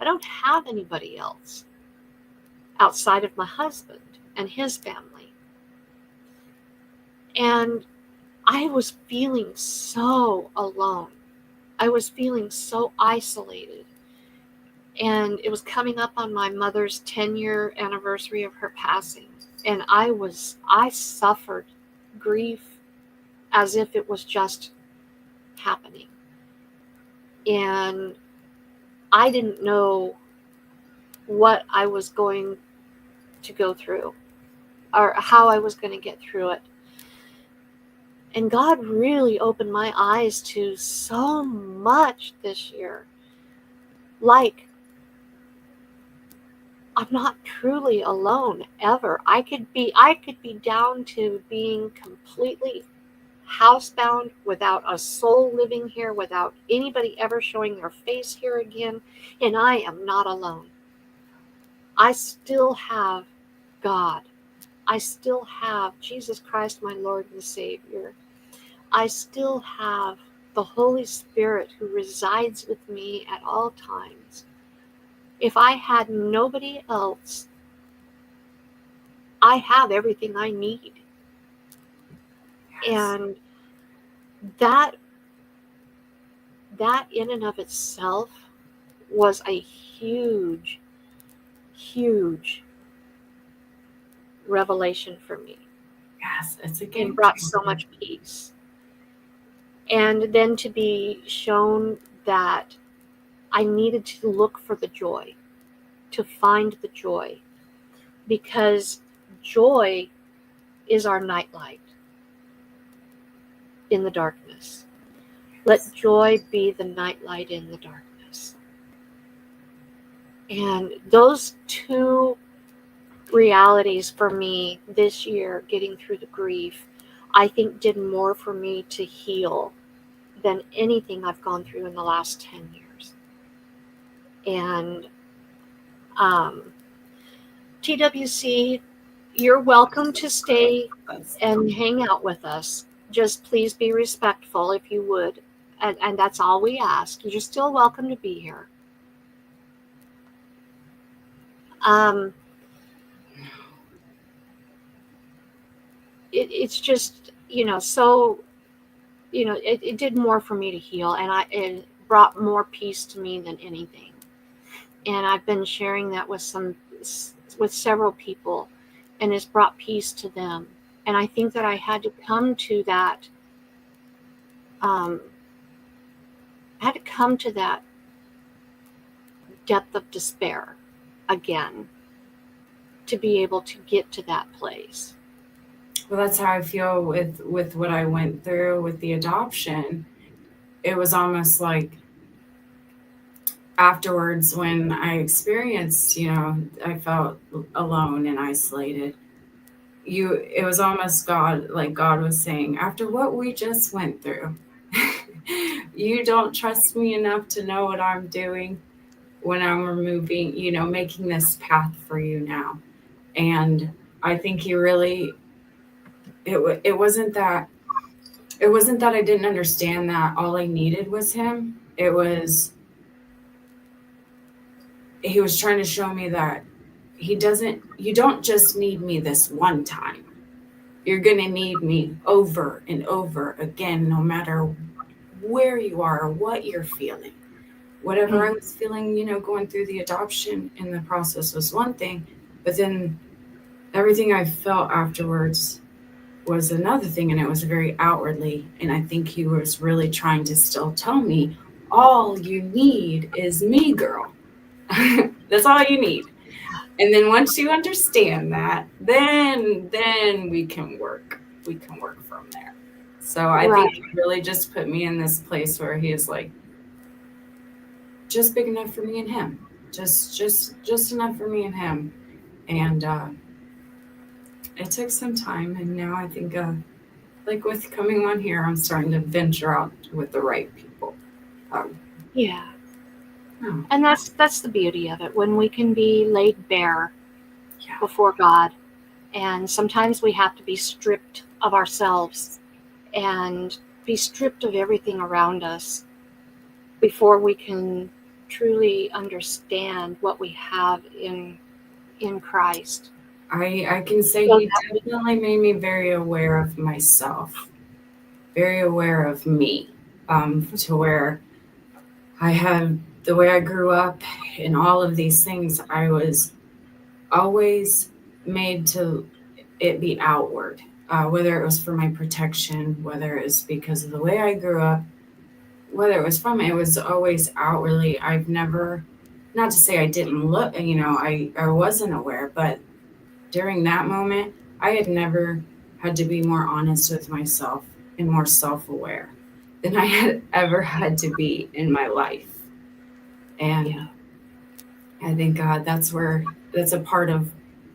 Speaker 1: I don't have anybody else outside of my husband and his family. And I was feeling so alone. I was feeling so isolated. And it was coming up on my mother's 10-year anniversary of her passing. And I suffered grief as if it was just happening. And I didn't know what I was going to go through or how I was going to get through it. And God really opened my eyes to so much this year. Like, I'm not truly alone ever. I could be down to being completely housebound without a soul living here, without anybody ever showing their face here again, and I am not alone. I still have God. I still have Jesus Christ, my Lord and Savior. I still have the Holy Spirit who resides with me at all times. If I had nobody else, I have everything I need.
Speaker 2: Yes.
Speaker 1: And that in and of itself was a huge, huge revelation for me.
Speaker 2: Yes, it's a game
Speaker 1: It brought
Speaker 2: changer.
Speaker 1: so much peace. And then to be shown that I needed to look for the joy, to find the joy, because joy is our nightlight in the darkness. Let joy be the nightlight in the darkness. And those two realities for me this year, getting through the grief, I think did more for me to heal than anything I've gone through in the last 10 years. And TWC, you're welcome to stay and hang out with us. Just please be respectful if you would. And that's all we ask. You're still welcome to be here. It's just, so, it did more for me to heal, and it brought more peace to me than anything. And I've been sharing that with several people, and it's brought peace to them. And I think that I had to come to that, depth of despair again to be able to get to that place.
Speaker 2: Well, that's how I feel with what I went through with the adoption. It was almost like afterwards when I experienced, I felt alone and isolated. It was almost God was saying, after what we just went through, you don't trust me enough to know what I'm doing when I'm removing, making this path for you now. And I think he really, it wasn't that it wasn't that I didn't understand that all I needed was him. It was, he was trying to show me that you don't just need me this one time. You're going to need me over and over again, no matter where you are or what you're feeling. Whatever I was feeling, going through the adoption in the process was one thing, but then everything I felt afterwards was another thing, and it was very outwardly. And I think he was really trying to still tell me, all you need is me, girl. That's all you need. And then once you understand that, then we can work. We can work from there. So I think he really just put me in this place where he is like, just big enough for me and him. Just enough for me and him. And it took some time, and now I think like with coming on here, I'm starting to venture out with the right people.
Speaker 1: Yeah. And that's the beauty of it, when we can be laid bare before God. And sometimes we have to be stripped of ourselves and be stripped of everything around us before we can truly understand what we have in Christ.
Speaker 2: I can say he definitely made me very aware of myself, very aware of me, to where I had the way I grew up and all of these things. I was always made to it be outward, whether it was for my protection, whether it was because of the way I grew up, whether it was from it was always outwardly. I've never, not to say I didn't look, I wasn't aware, but during that moment, I had never had to be more honest with myself and more self-aware than I had ever had to be in my life. And I think that's a part of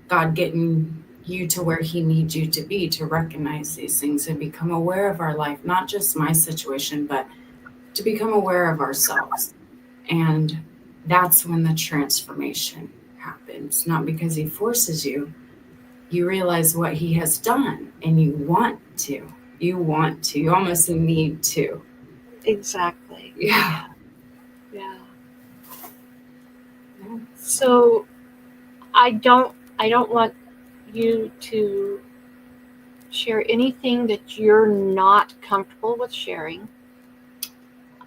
Speaker 2: God getting you to where he needs you to be, to recognize these things and become aware of our life, not just my situation, but to become aware of ourselves. And that's when the transformation happens, not because he forces you. You realize what he has done, and you want to, you almost need to.
Speaker 1: Exactly.
Speaker 2: Yeah.
Speaker 1: So I don't want you to share anything that you're not comfortable with sharing.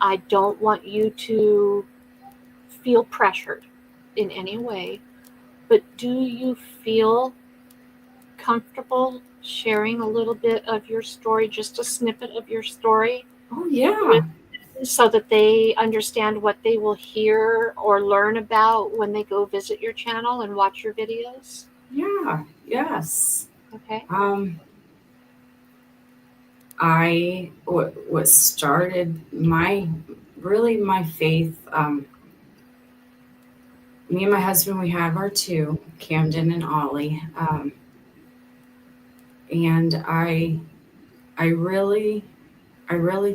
Speaker 1: I don't want you to feel pressured in any way, but do you feel comfortable sharing a little bit of your story, just a snippet of your story?
Speaker 2: Oh, yeah.
Speaker 1: So that they understand what they will hear or learn about when they go visit your channel and watch your videos?
Speaker 2: Yeah. Yes.
Speaker 1: Okay.
Speaker 2: I what started my faith. Me and my husband, we have our two, Camden and Ollie, and I really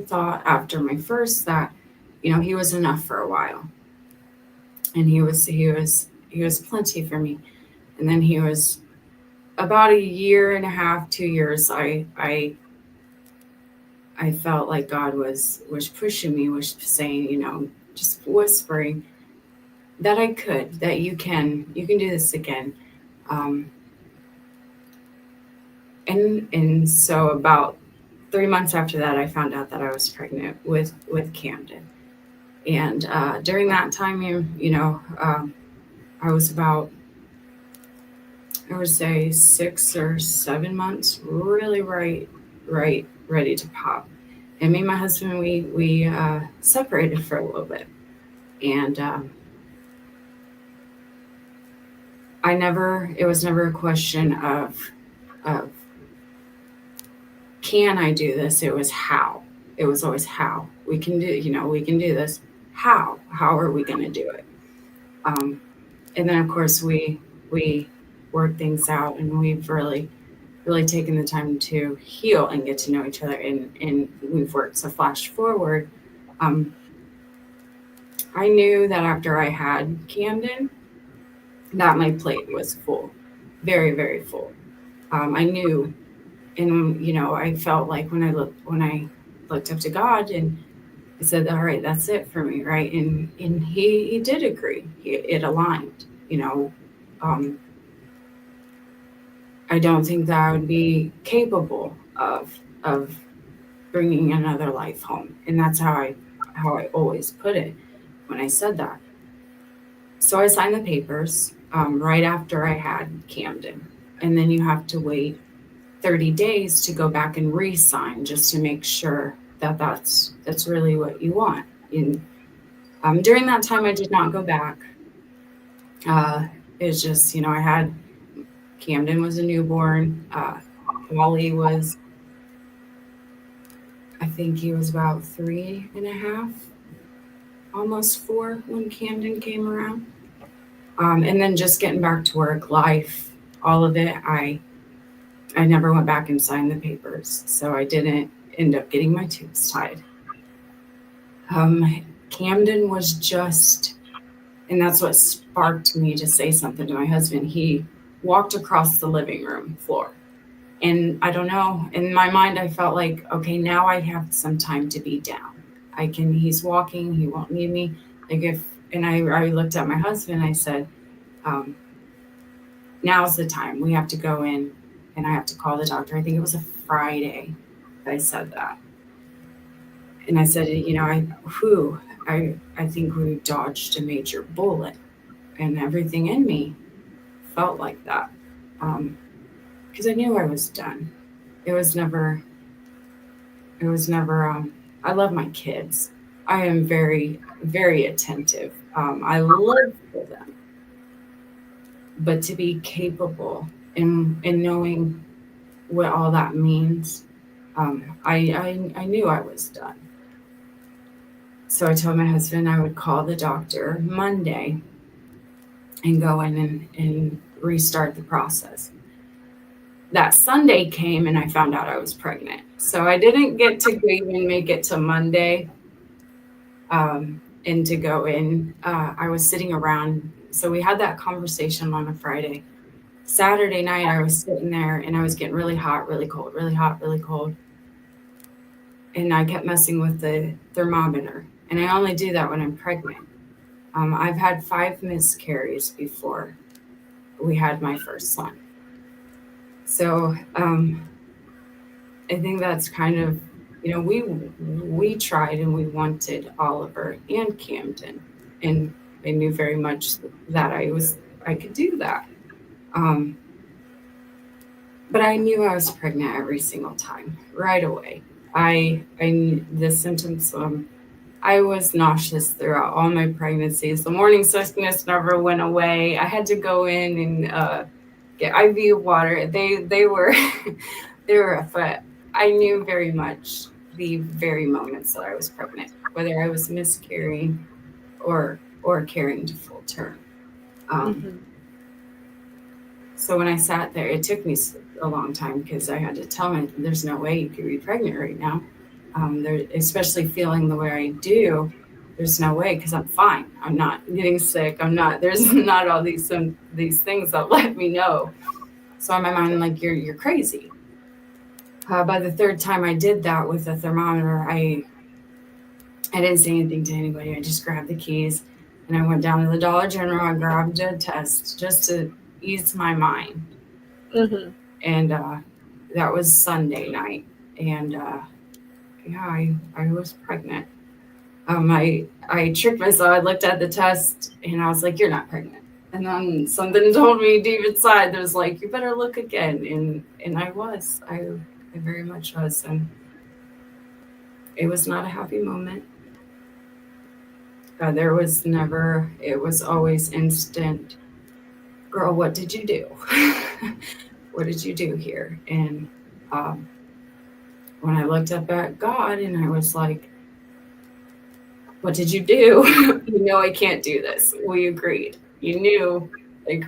Speaker 2: thought after my first that, he was enough for a while, and he was plenty for me, and then he was about a year and a half, 2 years. I felt like God was pushing me, was saying, just whispering that that you can do this again. And so about 3 months after that, I found out that I was pregnant with Camden. And during that time, I was about, I would say 6 or 7 months, really right, ready to pop. And me and my husband, we separated for a little bit. And it was never a question of can I do this? It was how. It was always how. We can do this. How are we going to do it? And then of course we work things out, and we've really taken the time to heal and get to know each other, and we've worked. So flash forward, I knew that after I had Camden, that my plate was full, very, very full. I knew And, you know, I felt like when I looked up to God and I said, all right, that's it for me, right? And he did agree. It aligned, you know. I don't think that I would be capable of bringing another life home, and that's how I always put it when I said that. So I signed the papers right after I had Camden, and then you have to wait 30 days to go back and re-sign just to make sure that that's really what you want. And during that time, I did not go back. It's just, you know, I had Camden was a newborn. Wally was, I think he was about 3.5, almost 4 when Camden came around. And then just getting back to work, life, all of it, I never went back and signed the papers. So I didn't end up getting my tubes tied. Camden was just, and that's what sparked me to say something to my husband. He walked across the living room floor. And I don't know, in my mind, I felt like, okay, now I have some time to be down. He's walking, he won't need me. And I looked at my husband, I said, now's the time. We have to go in and I have to call the doctor. I think it was a Friday that I said that. And I said, you know, I think we dodged a major bullet, and everything in me felt like that. Because I knew I was done. It was never, I love my kids. I am very, very attentive. I live for them. But to be capable in knowing what all that means, I knew I was done. So I told my husband I would call the doctor Monday and go in and restart the process. That Sunday came and I found out I was pregnant. So I didn't get to even make it to Monday and to go in. I was sitting around. So we had that conversation on a Friday. Saturday night, I was sitting there and I was getting really hot, really cold, really hot, really cold. And I kept messing with the thermometer. And I only do that when I'm pregnant. I've had 5 miscarriages before we had my first son. So I think that's kind of, you know, we tried and we wanted Oliver and Camden, and I knew very much that I could do that. But I knew I was pregnant every single time, right away. The symptoms, I was nauseous throughout all my pregnancies. The morning sickness never went away. I had to go in and get IV water. They were but I knew very much the very moments that I was pregnant, whether I was miscarrying or carrying to full term. So when I sat there, it took me a long time because I had to tell him, there's no way you could be pregnant right now. Especially feeling the way I do, there's no way, because I'm fine. I'm not getting sick. There's not all these things that let me know. So in my mind, I'm like, you're crazy. By the third time I did that with the thermometer, I didn't say anything to anybody. I just grabbed the keys and I went down to the Dollar General. I grabbed a test just to ease my mind. Mm-hmm. And that was Sunday night. And I was pregnant. I tricked myself. I looked at the test and I was like, you're not pregnant. And then something told me deep inside that was like, you better look again. And I was. I very much was. And it was not a happy moment. There was never, it was always instant, girl, what did you do? What did you do here? And when I looked up at God and I was like, what did you do? You know, I can't do this. We agreed. You knew, like,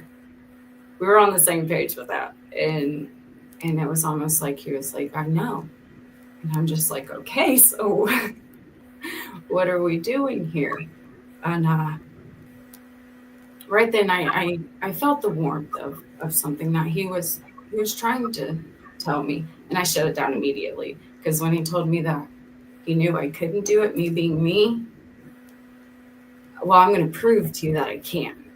Speaker 2: we were on the same page with that. And it was almost like he was like, I know. And I'm just like, okay, so what are we doing here? And right then I felt the warmth of something that he was trying to tell me. And I shut it down immediately, because when he told me that he knew I couldn't do it, me being me, well, I'm going to prove to you that I can.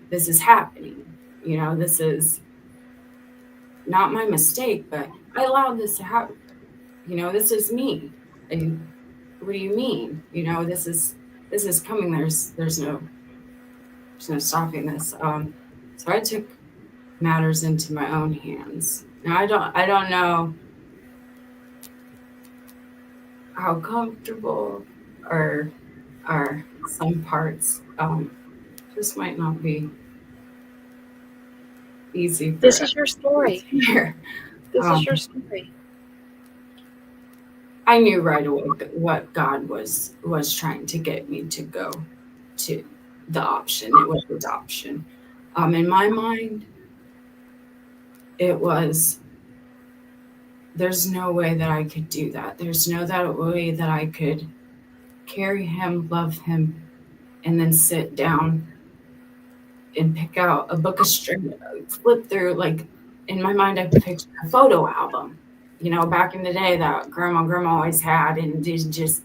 Speaker 2: This is happening. This is not my mistake, but I allowed this to happen. This is me. And what do you mean? This is coming. There's no stopping this. So I took matters into my own hands. Now I don't know how comfortable or some parts just might not be easy.
Speaker 1: This is your story.
Speaker 2: Here.
Speaker 1: This is your story.
Speaker 2: I knew right away what God was trying to get me to go to the option. It was adoption. In my mind, it was, there's no way that I could do that. There's no way that I could carry him, love him, and then sit down and pick out a book of string, flip through, like, in my mind, I pictured a photo album, back in the day that grandma always had, and just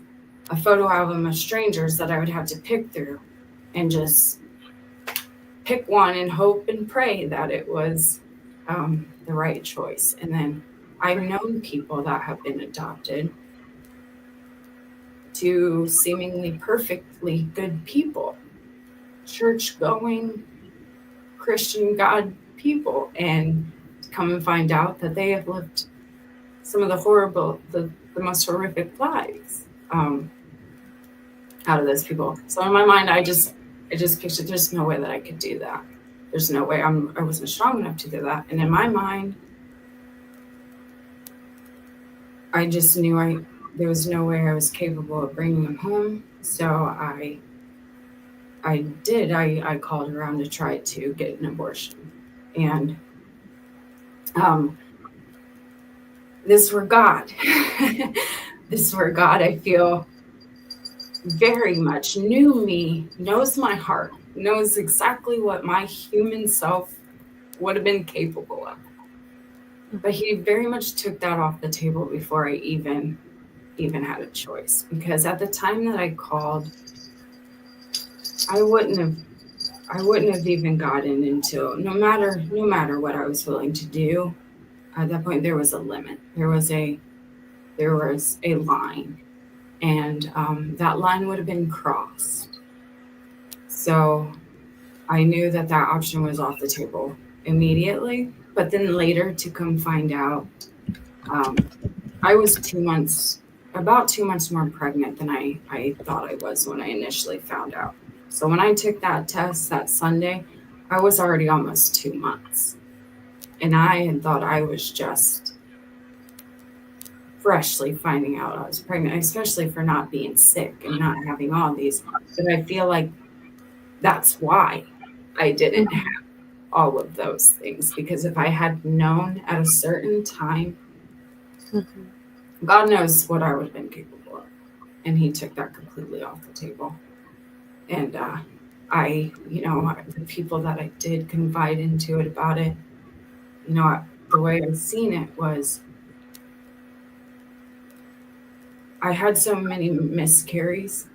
Speaker 2: a photo album of strangers that I would have to pick through and just pick one and hope and pray that it was the right choice. And then I've known people that have been adopted to seemingly perfectly good people, church-going, Christian God people, and come and find out that they have lived some of the most horrific lives out of those people. So in my mind, I just pictured, there's no way that I could do that. There's no way I wasn't strong enough to do that. And in my mind, I just knew there was no way I was capable of bringing him home. So I called around to try to get an abortion. And this is where God, I feel, very much knew me, knows my heart, knows exactly what my human self would have been capable of. But he very much took that off the table before I even had a choice. Because at the time that I called, I wouldn't have even gotten into, no matter what I was willing to do. At that point, there was a limit. There was a line, and that line would have been crossed. So I knew that option was off the table immediately. But then later, to come find out, I was about 2 months more pregnant than I thought I was when I initially found out. So when I took that test that Sunday, I was already almost 2 months. And I had thought I was just freshly finding out I was pregnant, especially for not being sick and not having all these. But I feel like that's why I didn't have all of those things. Because if I had known at a certain time, God knows what I would have been capable of. And he took that completely off the table. And the people that I did confide into it about it, the way I've seen it was, I had so many miscarries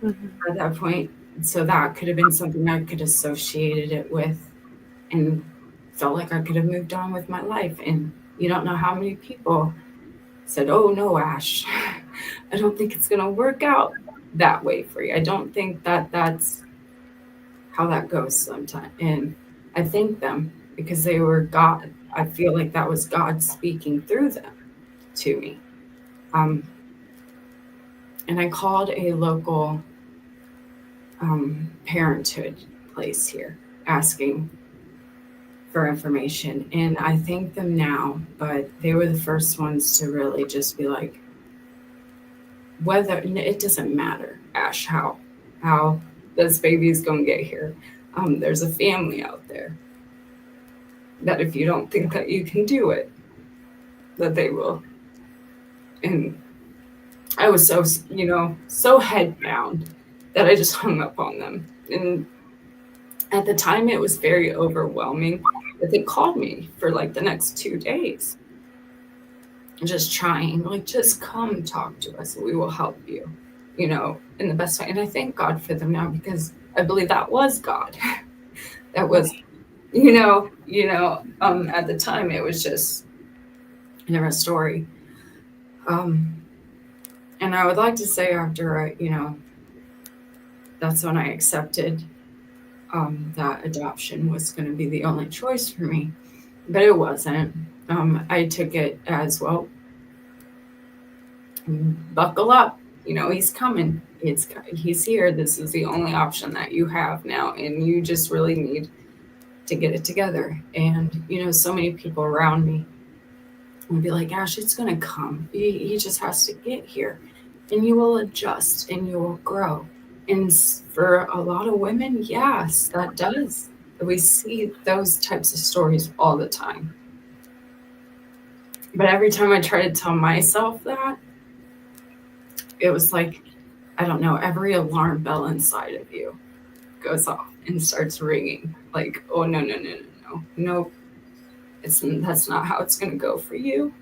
Speaker 2: at that point. So that could have been something I could associated it with and felt like I could have moved on with my life. And you don't know how many people said, "Oh no, Ash, I don't think it's going to work out that way for you. I don't think that's how that goes sometimes." And I thank them, because they were God. I feel like that was God speaking through them to me. And I called a local parenthood place here asking for information. And I thank them now, but they were the first ones to really just be like, it doesn't matter, Ash, how this baby's going to get here. There's a family out there that if you don't think that you can do it, that they will. And I was so head bound that I just hung up on them. And at the time, it was very overwhelming. But they called me for like the next 2 days, just trying, like, just come talk to us. We will help you, you know, in the best way. And I thank God for them now, because I believe that was God. That was, at the time it was just never a story. And I would like to say after that's when I accepted that adoption was going to be the only choice for me, but it wasn't. I took it as, well, buckle up, he's coming. He's here. This is the only option that you have now, and you just really need to get it together. And so many people around me would be like, Ash, it's going to come. He just has to get here, and you will adjust and you will grow. And for a lot of women, yes, that does. We see those types of stories all the time. But every time I try to tell myself that, it was like, I don't know, every alarm bell inside of you goes off and starts ringing. Like, oh, no. That's not how it's going to go for you.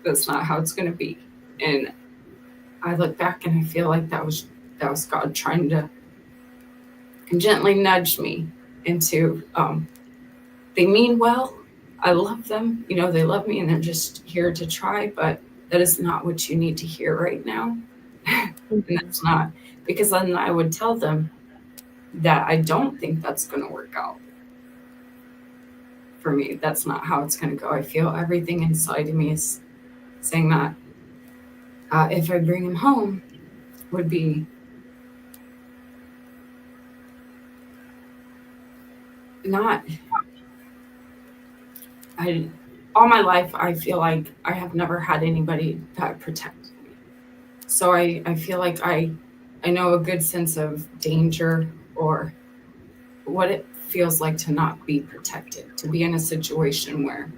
Speaker 2: That's not how it's going to be. And I look back and I feel like that was God trying to gently nudge me into, they mean well. I love them. They love me and they're just here to try, but that is not what you need to hear right now. And that's not, because then I would tell them that I don't think that's going to work out for me. That's not how it's going to go. I feel everything inside of me is saying that if I bring him home, would be not. All my life, I feel like I have never had anybody that protected me. So I feel like I know a good sense of danger, or what it feels like to not be protected, to be in a situation where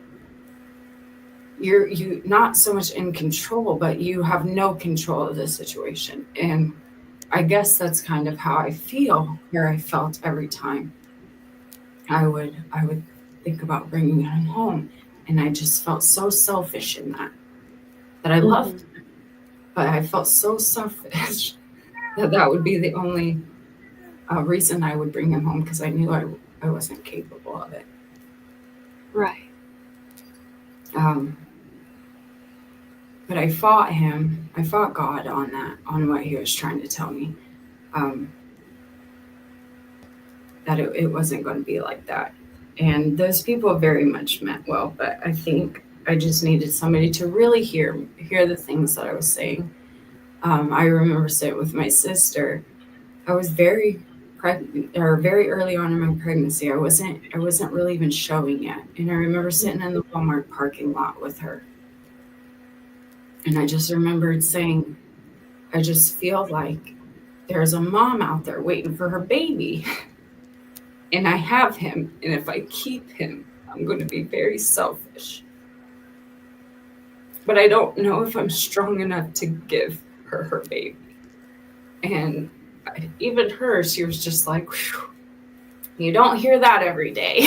Speaker 2: you're not so much in control, but you have no control of the situation. And I guess that's kind of how I feel, where I felt every time I would think about bringing him home. And I just felt so selfish in that I loved him, but I felt so selfish that would be the only reason I would bring him home, because I knew I wasn't capable of it.
Speaker 1: Right.
Speaker 2: But I fought him. I fought God on that, on what he was trying to tell me. That it wasn't going to be like that. And those people very much meant well, but I think I just needed somebody to really hear the things that I was saying. I remember sitting with my sister. I was very early on in my pregnancy. I wasn't really even showing yet. And I remember sitting in the Walmart parking lot with her. And I just remembered saying, I just feel like there's a mom out there waiting for her baby. And I have him. And if I keep him, I'm going to be very selfish. But I don't know if I'm strong enough to give her baby. And even her, she was just like, whew, you don't hear that every day.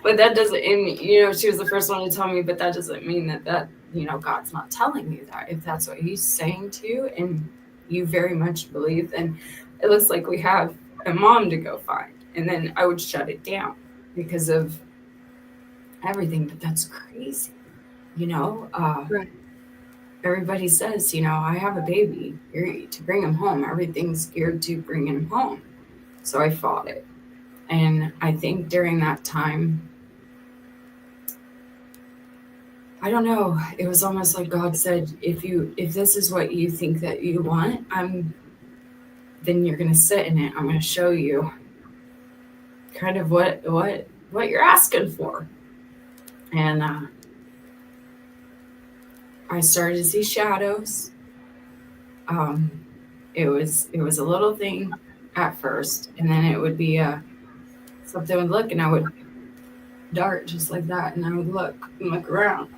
Speaker 2: But that doesn't, and she was the first one to tell me, but that doesn't mean that God's not telling you that. If that's what he's saying to you and you very much believe, then it looks like we have a mom to go find. And then I would shut it down because of everything. But that's crazy,
Speaker 1: Right.
Speaker 2: Everybody says, I have a baby, to bring him home. Everything's geared to bring him home. So I fought it. And I think during that time, I don't know, it was almost like God said, if this is what you think that you want, then you're going to sit in it. I'm going to show you kind of what you're asking for. And I started to see shadows. It was a little thing at first, and then it would be something would look, and I would dart just like that, and I would look around.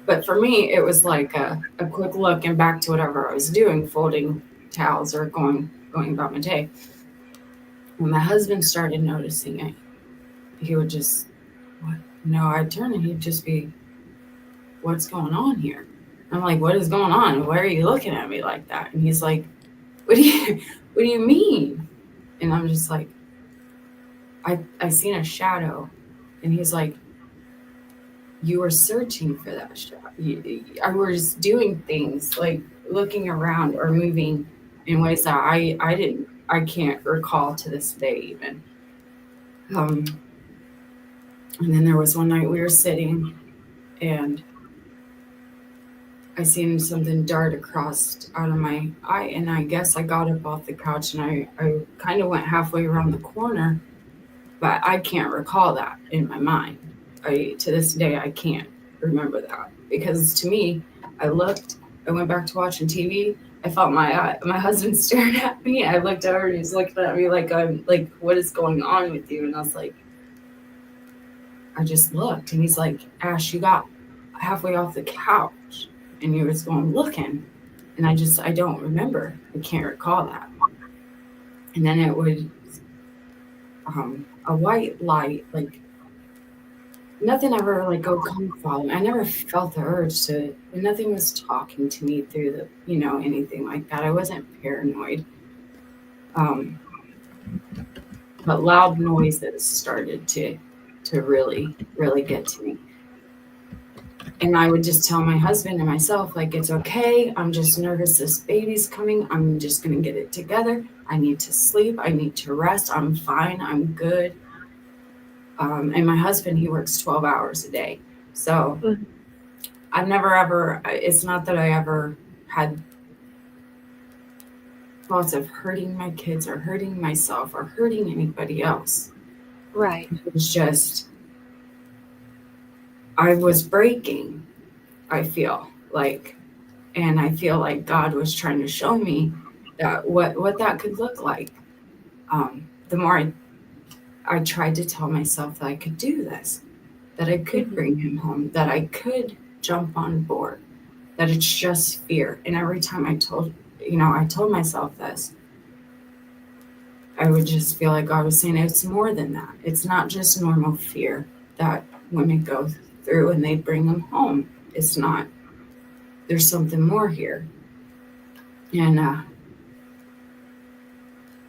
Speaker 2: But for me, it was like a quick look and back to whatever I was doing, folding towels or going about my day. When my husband started noticing it, he would just what? No, I'd turn and he'd just be, what's going on here? I'm like, what is going on? Why are you looking at me like that? And he's like, what do you mean? And I'm just like, I seen a shadow. And he's like, you were searching for that shadow. I was doing things like looking around or moving in ways that I can't recall to this day even. And then there was one night we were sitting and I seen something dart across out of my eye, and I guess I got up off the couch and I kind of went halfway around the corner, but I can't recall that in my mind. To this day, I can't remember that because to me, I went back to watching TV. I felt my husband staring at me. I looked over and he's looking at me like I'm like, what is going on with you? And I was like, I just looked, and he's like, Ash, you got halfway off the couch. And he was going looking, and I don't remember. I can't recall that. And then it would, a white light, like nothing ever like come follow me. I never felt the urge to, nothing was talking to me through anything like that. I wasn't paranoid. But loud noises started to really, really get to me. And I would just tell my husband and myself, like, it's okay. I'm just nervous. This baby's coming. I'm just going to get it together. I need to sleep. I need to rest. I'm fine. I'm good. And my husband, he works 12 hours a day. So I've never ever, it's not that I ever had thoughts of hurting my kids or hurting myself or hurting anybody else.
Speaker 1: Right.
Speaker 2: It was just, I was breaking, I feel like, and I feel like God was trying to show me that what that could look like. The more I tried to tell myself that I could do this, that I could bring him home, that I could jump on board, that it's just fear. And every time I told myself this, I would just feel like God was saying it's more than that. It's not just normal fear that women go through and they bring them home. It's not. There's something more here. And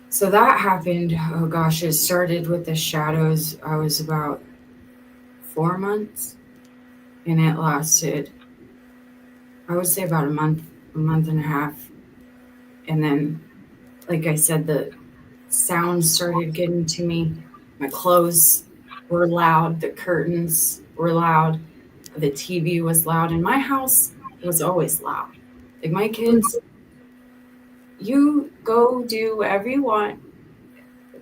Speaker 2: so that happened. Oh gosh, it started with the shadows. I was about 4 months, and it lasted, I would say, about a month and a half. And then, like I said, the sounds started getting to me. My clothes were loud. The curtains were loud. The TV was loud. And my house was always loud. Like my kids, you go do whatever you want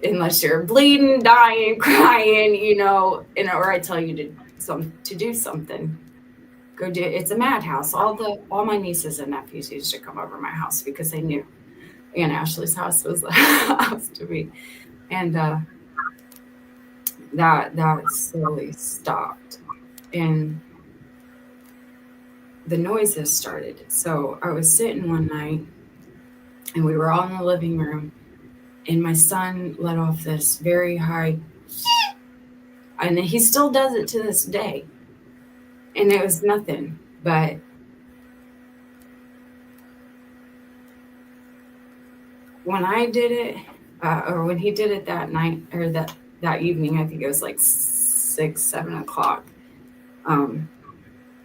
Speaker 2: unless you're bleeding, dying, crying, or I tell you to do something. Go do it. It's a madhouse. All my nieces and nephews used to come over my house because they knew Aunt Ashley's house was the house to be. And that slowly stopped. And the noises started. So I was sitting one night and we were all in the living room, and my son let off this very high, and he still does it to this day. And it was nothing, but when I did it, or when he did it that night, or that evening, I think it was like 6, 7 o'clock.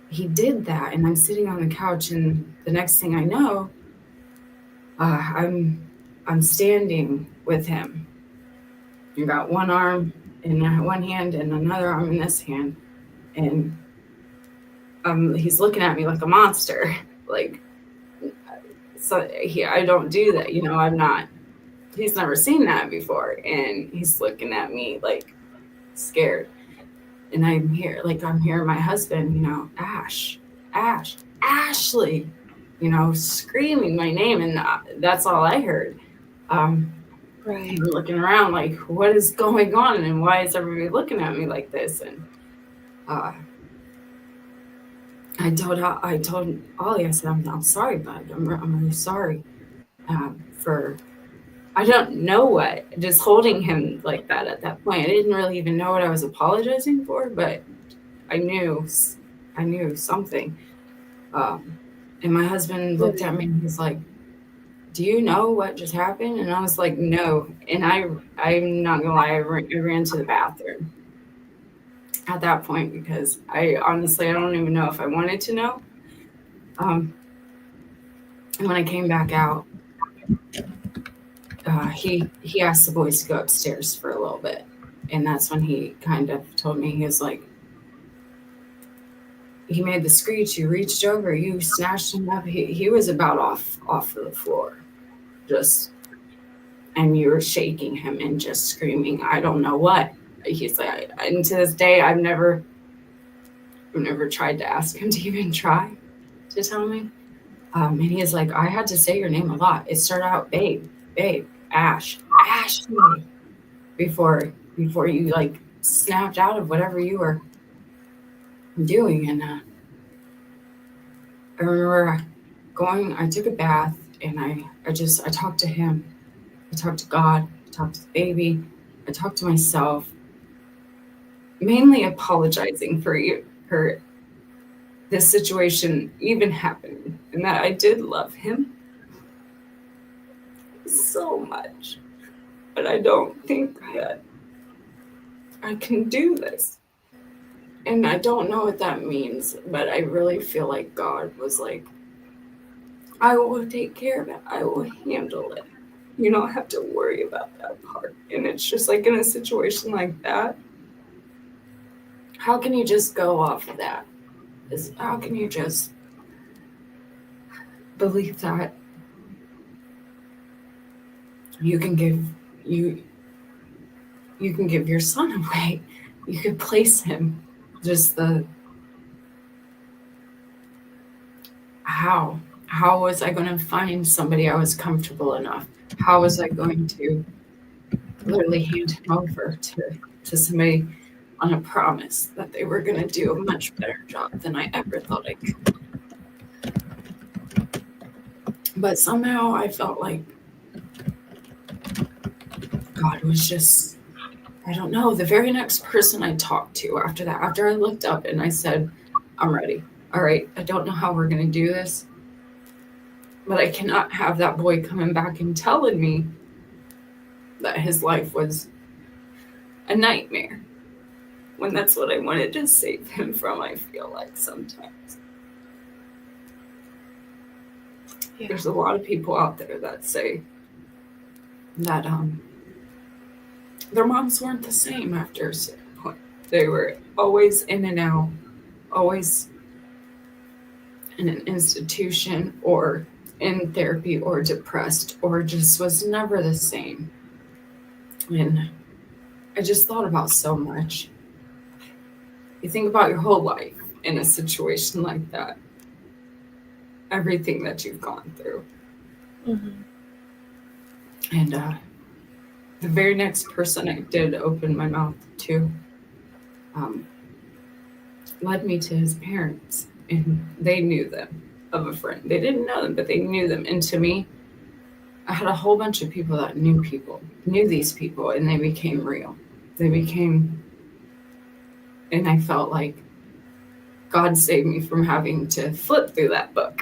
Speaker 2: He did that, and I'm sitting on the couch, and the next thing I know, I'm standing with him. I got one arm in one hand and another arm in this hand, and he's looking at me like a monster. Like, so I don't do that, I'm not. He's never seen that before, and he's looking at me like scared. And I'm hearing my husband, Ashley, screaming my name, and that's all I heard.
Speaker 1: Right.
Speaker 2: Looking around like, what is going on, and why is everybody looking at me like this? And I told Ollie, I said, I'm sorry, bud. I'm really sorry for I don't know what. Just holding him like that at that point, I didn't really even know what I was apologizing for, but I knew something. And my husband looked at me and he's like, "Do you know what just happened?" And I was like, "No." And I'm not gonna lie, I ran to the bathroom at that point because I don't even know if I wanted to know. And when I came back out, he asked the boys to go upstairs for a little bit, and that's when he kind of told me, he was like, "He made the screech. You reached over, you snatched him up. He was about off of the floor, just, and you were shaking him and just screaming. I don't know what." He's like, and to this day, I've never tried to ask him to even try to tell me. And he's like, "I had to say your name a lot. It started out, babe, Ash, before you like snapped out of whatever you were doing." And I remember I took a bath, and I talked to him. I talked to God. I talked to the baby. I talked to myself, mainly apologizing for this situation even happening, and that I did love him so much, but I don't think that I can do this. And I don't know what that means, but I really feel like God was like, "I will take care of it. I will handle it. You don't have to worry about that part." And it's just like, in a situation like that, how can you just go off of that? How can you just believe that you can give your son away? You could place him. Just how was I going to find somebody I was comfortable enough? How was I going to literally hand him over to somebody on a promise that they were going to do a much better job than I ever thought I could? But somehow I felt like God was just, I don't know, the very next person I talked to after that, after I looked up and I said, "I'm ready. All right, I don't know how we're going to do this, but I cannot have that boy coming back and telling me that his life was a nightmare, when that's what I wanted to save him from." I feel like sometimes there's a lot of people out there that say that their moms weren't the same after a certain point. They were always in and out, always in an institution or in therapy or depressed, or just was never the same. And I just thought about so much. You think about your whole life in a situation like that, everything that you've gone through.
Speaker 1: Mm-hmm.
Speaker 2: And the very next person I did open my mouth to led me to his parents, and they knew them of a friend. They didn't know them, but they knew them. And to me, I had a whole bunch of people that knew these people, and they became real. And I felt like God saved me from having to flip through that book.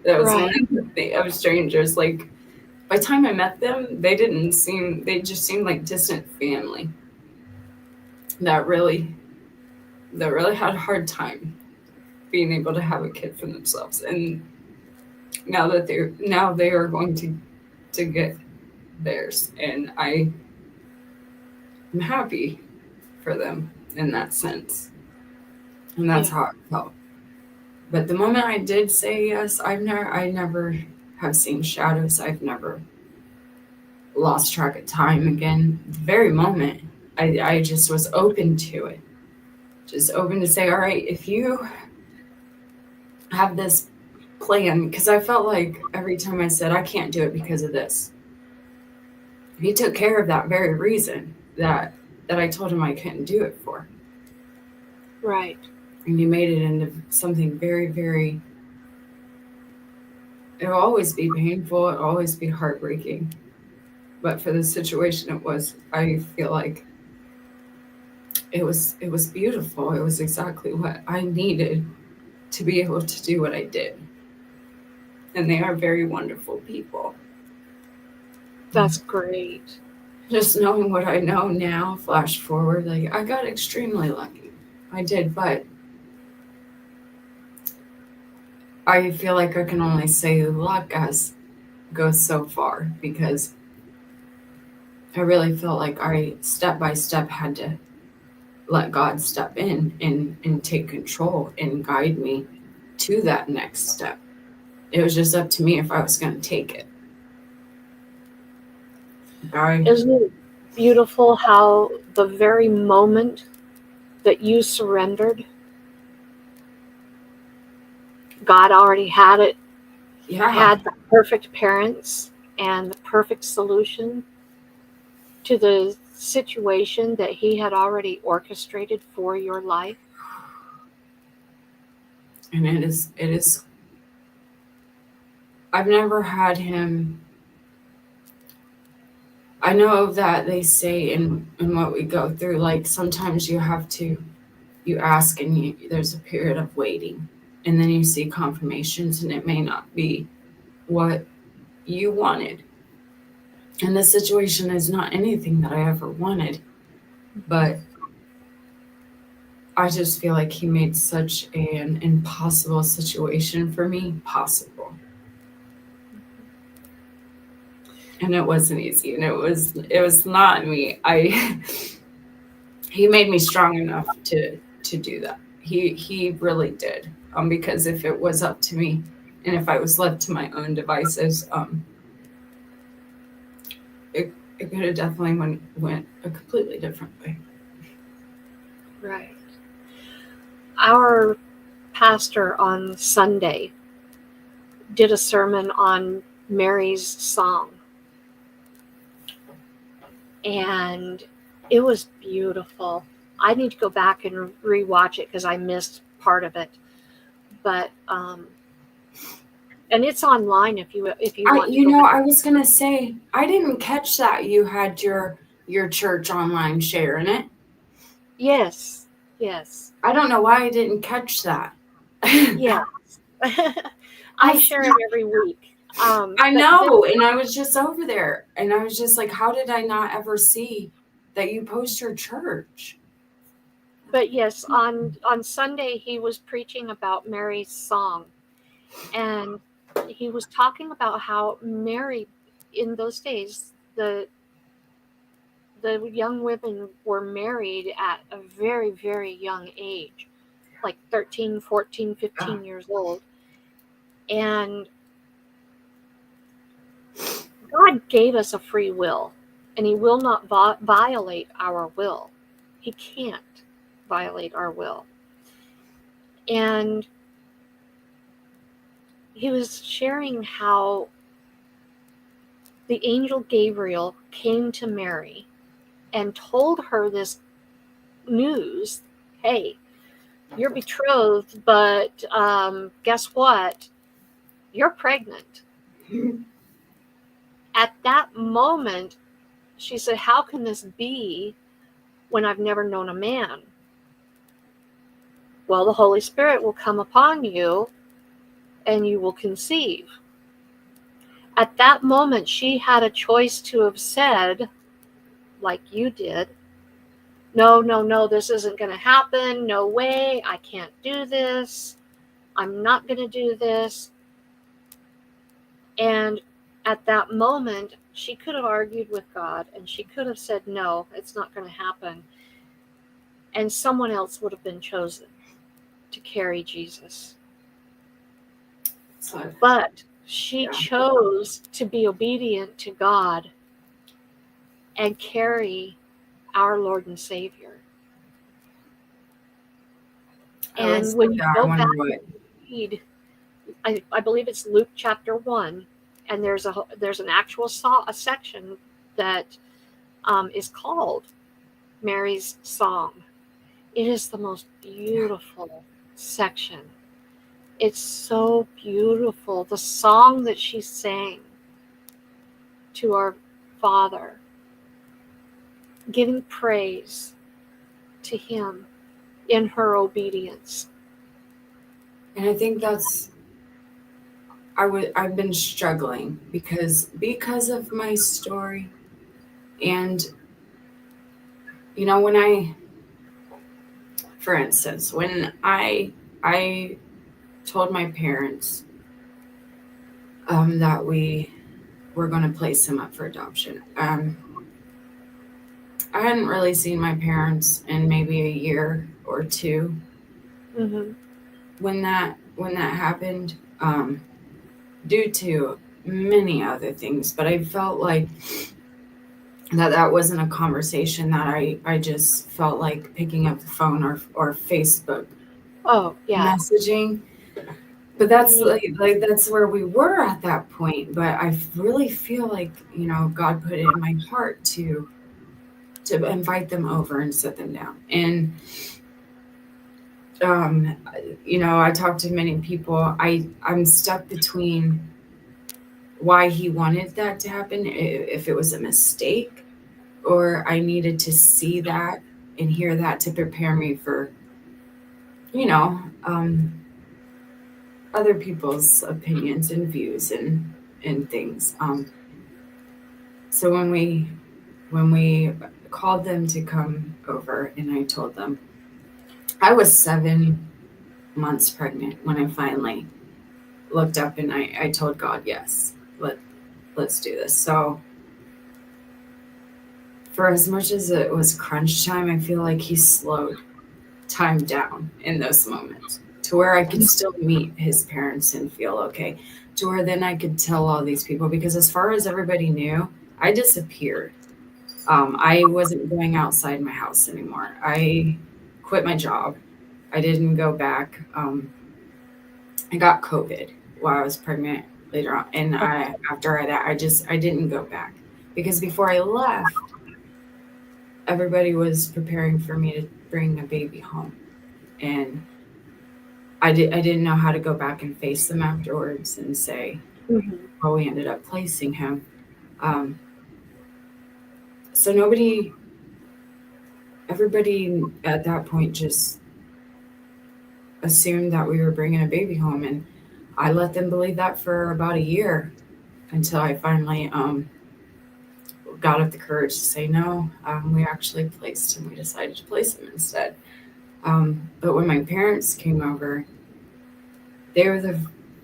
Speaker 2: That was
Speaker 1: Right.
Speaker 2: one thing of strangers. Like, by the time I met them, they just seemed like distant family that really had a hard time being able to have a kid for themselves. And now they are going to get theirs, and I am happy for them in that sense. And that's how I felt. But the moment I did say yes, I never have seen shadows. I've never lost track of time again. The very moment I just was open to it. Just open to say, all right, if you have this plan, because I felt like every time I said I can't do it because of this, he took care of that very reason that I told him I couldn't do it for.
Speaker 1: Right.
Speaker 2: And he made it into something very, very, it will always be painful, it will always be heartbreaking. But for the situation I feel like it was beautiful. It was exactly what I needed to be able to do what I did. And they are very wonderful people.
Speaker 1: That's great.
Speaker 2: Just knowing what I know now, flash forward, like I got extremely lucky. I did, but I feel like I can only say luck goes so far, because I really felt like I step by step had to let God step in and take control and guide me to that next step. It was just up to me if I was going to take it.
Speaker 1: Isn't it beautiful how the very moment that you surrendered, God already had it, had the perfect parents and the perfect solution to the situation that he had already orchestrated for your life?
Speaker 2: And it is, I've never had him. I know that they say in what we go through, like sometimes you ask and there's a period of waiting, and then you see confirmations, and it may not be what you wanted. And this situation is not anything that I ever wanted, but I just feel like he made such an impossible situation for me possible. And it wasn't easy, and it was not me. He made me strong enough to do that. He really did. Because if it was up to me, and if I was left to my own devices, it could have definitely went a completely different way.
Speaker 1: Right. Our pastor on Sunday did a sermon on Mary's song. And it was beautiful. I need to go back and rewatch it because I missed part of it. But and it's online if you want.
Speaker 2: I was gonna say, I didn't catch that you had your church online sharing it.
Speaker 1: Yes.
Speaker 2: I don't know why I didn't catch that.
Speaker 1: Yes. I share it every week.
Speaker 2: I know, and I was just over there, and I was just like, how did I not ever see that you post your church?
Speaker 1: But yes, on Sunday he was preaching about Mary's song, and he was talking about how Mary, in those days, the young women were married at a very, very young age, like 13, 14, 15 years old. And God gave us a free will, and he will not violate our will. He can't violate our will. And he was sharing how the angel Gabriel came to Mary and told her this news. Hey, you're betrothed, but guess what? You're pregnant. At that moment, she said, how can this be when I've never known a man? Well, the Holy Spirit will come upon you and you will conceive. At that moment, she had a choice to have said, like you did, no, this isn't going to happen. No way. I can't do this. I'm not going to do this. And at that moment, she could have argued with God, and she could have said, no, it's not going to happen. And someone else would have been chosen to carry Jesus. But she chose to be obedient to God and carry our Lord and Savior. And when you go back and read, I believe it's Luke chapter 1, and there's an actual a section that is called Mary's Song. It is the most beautiful section. It's so beautiful. The song that she sang to our Father, giving praise to Him in her obedience.
Speaker 2: And I think I've been struggling because of my story. And for instance, when I told my parents that we were going to place him up for adoption, I hadn't really seen my parents in maybe a year or two
Speaker 1: Mm-hmm.
Speaker 2: when that happened, due to many other things. But I felt like that wasn't a conversation that I just felt like picking up the phone or Facebook
Speaker 1: Oh, yeah.
Speaker 2: messaging. But that's like that's where we were at that point. But I really feel like, God put it in my heart to invite them over and sit them down. And I talked to many people. I'm stuck between why he wanted that to happen, if it was a mistake, or I needed to see that and hear that to prepare me for, other people's opinions and views and things. So when we called them to come over, and I told them I was 7 months pregnant when I finally looked up and I told God, yes, let's do this. So for as much as it was crunch time, I feel like He slowed time down in those moments to where I could still meet his parents and feel okay, to where then I could tell all these people, because as far as everybody knew, I disappeared. I wasn't going outside my house anymore. I quit my job. I didn't go back. I got COVID while I was pregnant later on. And after that, I didn't go back, because before I left, everybody was preparing for me to bring a baby home. And I didn't know how to go back and face them afterwards and say,
Speaker 1: Mm-hmm.
Speaker 2: well, we ended up placing him. So everybody at that point just assumed that we were bringing a baby home. And I let them believe that for about a year, until I finally got up the courage to say, no, we actually placed him. We decided to place him instead. But when my parents came over, they were the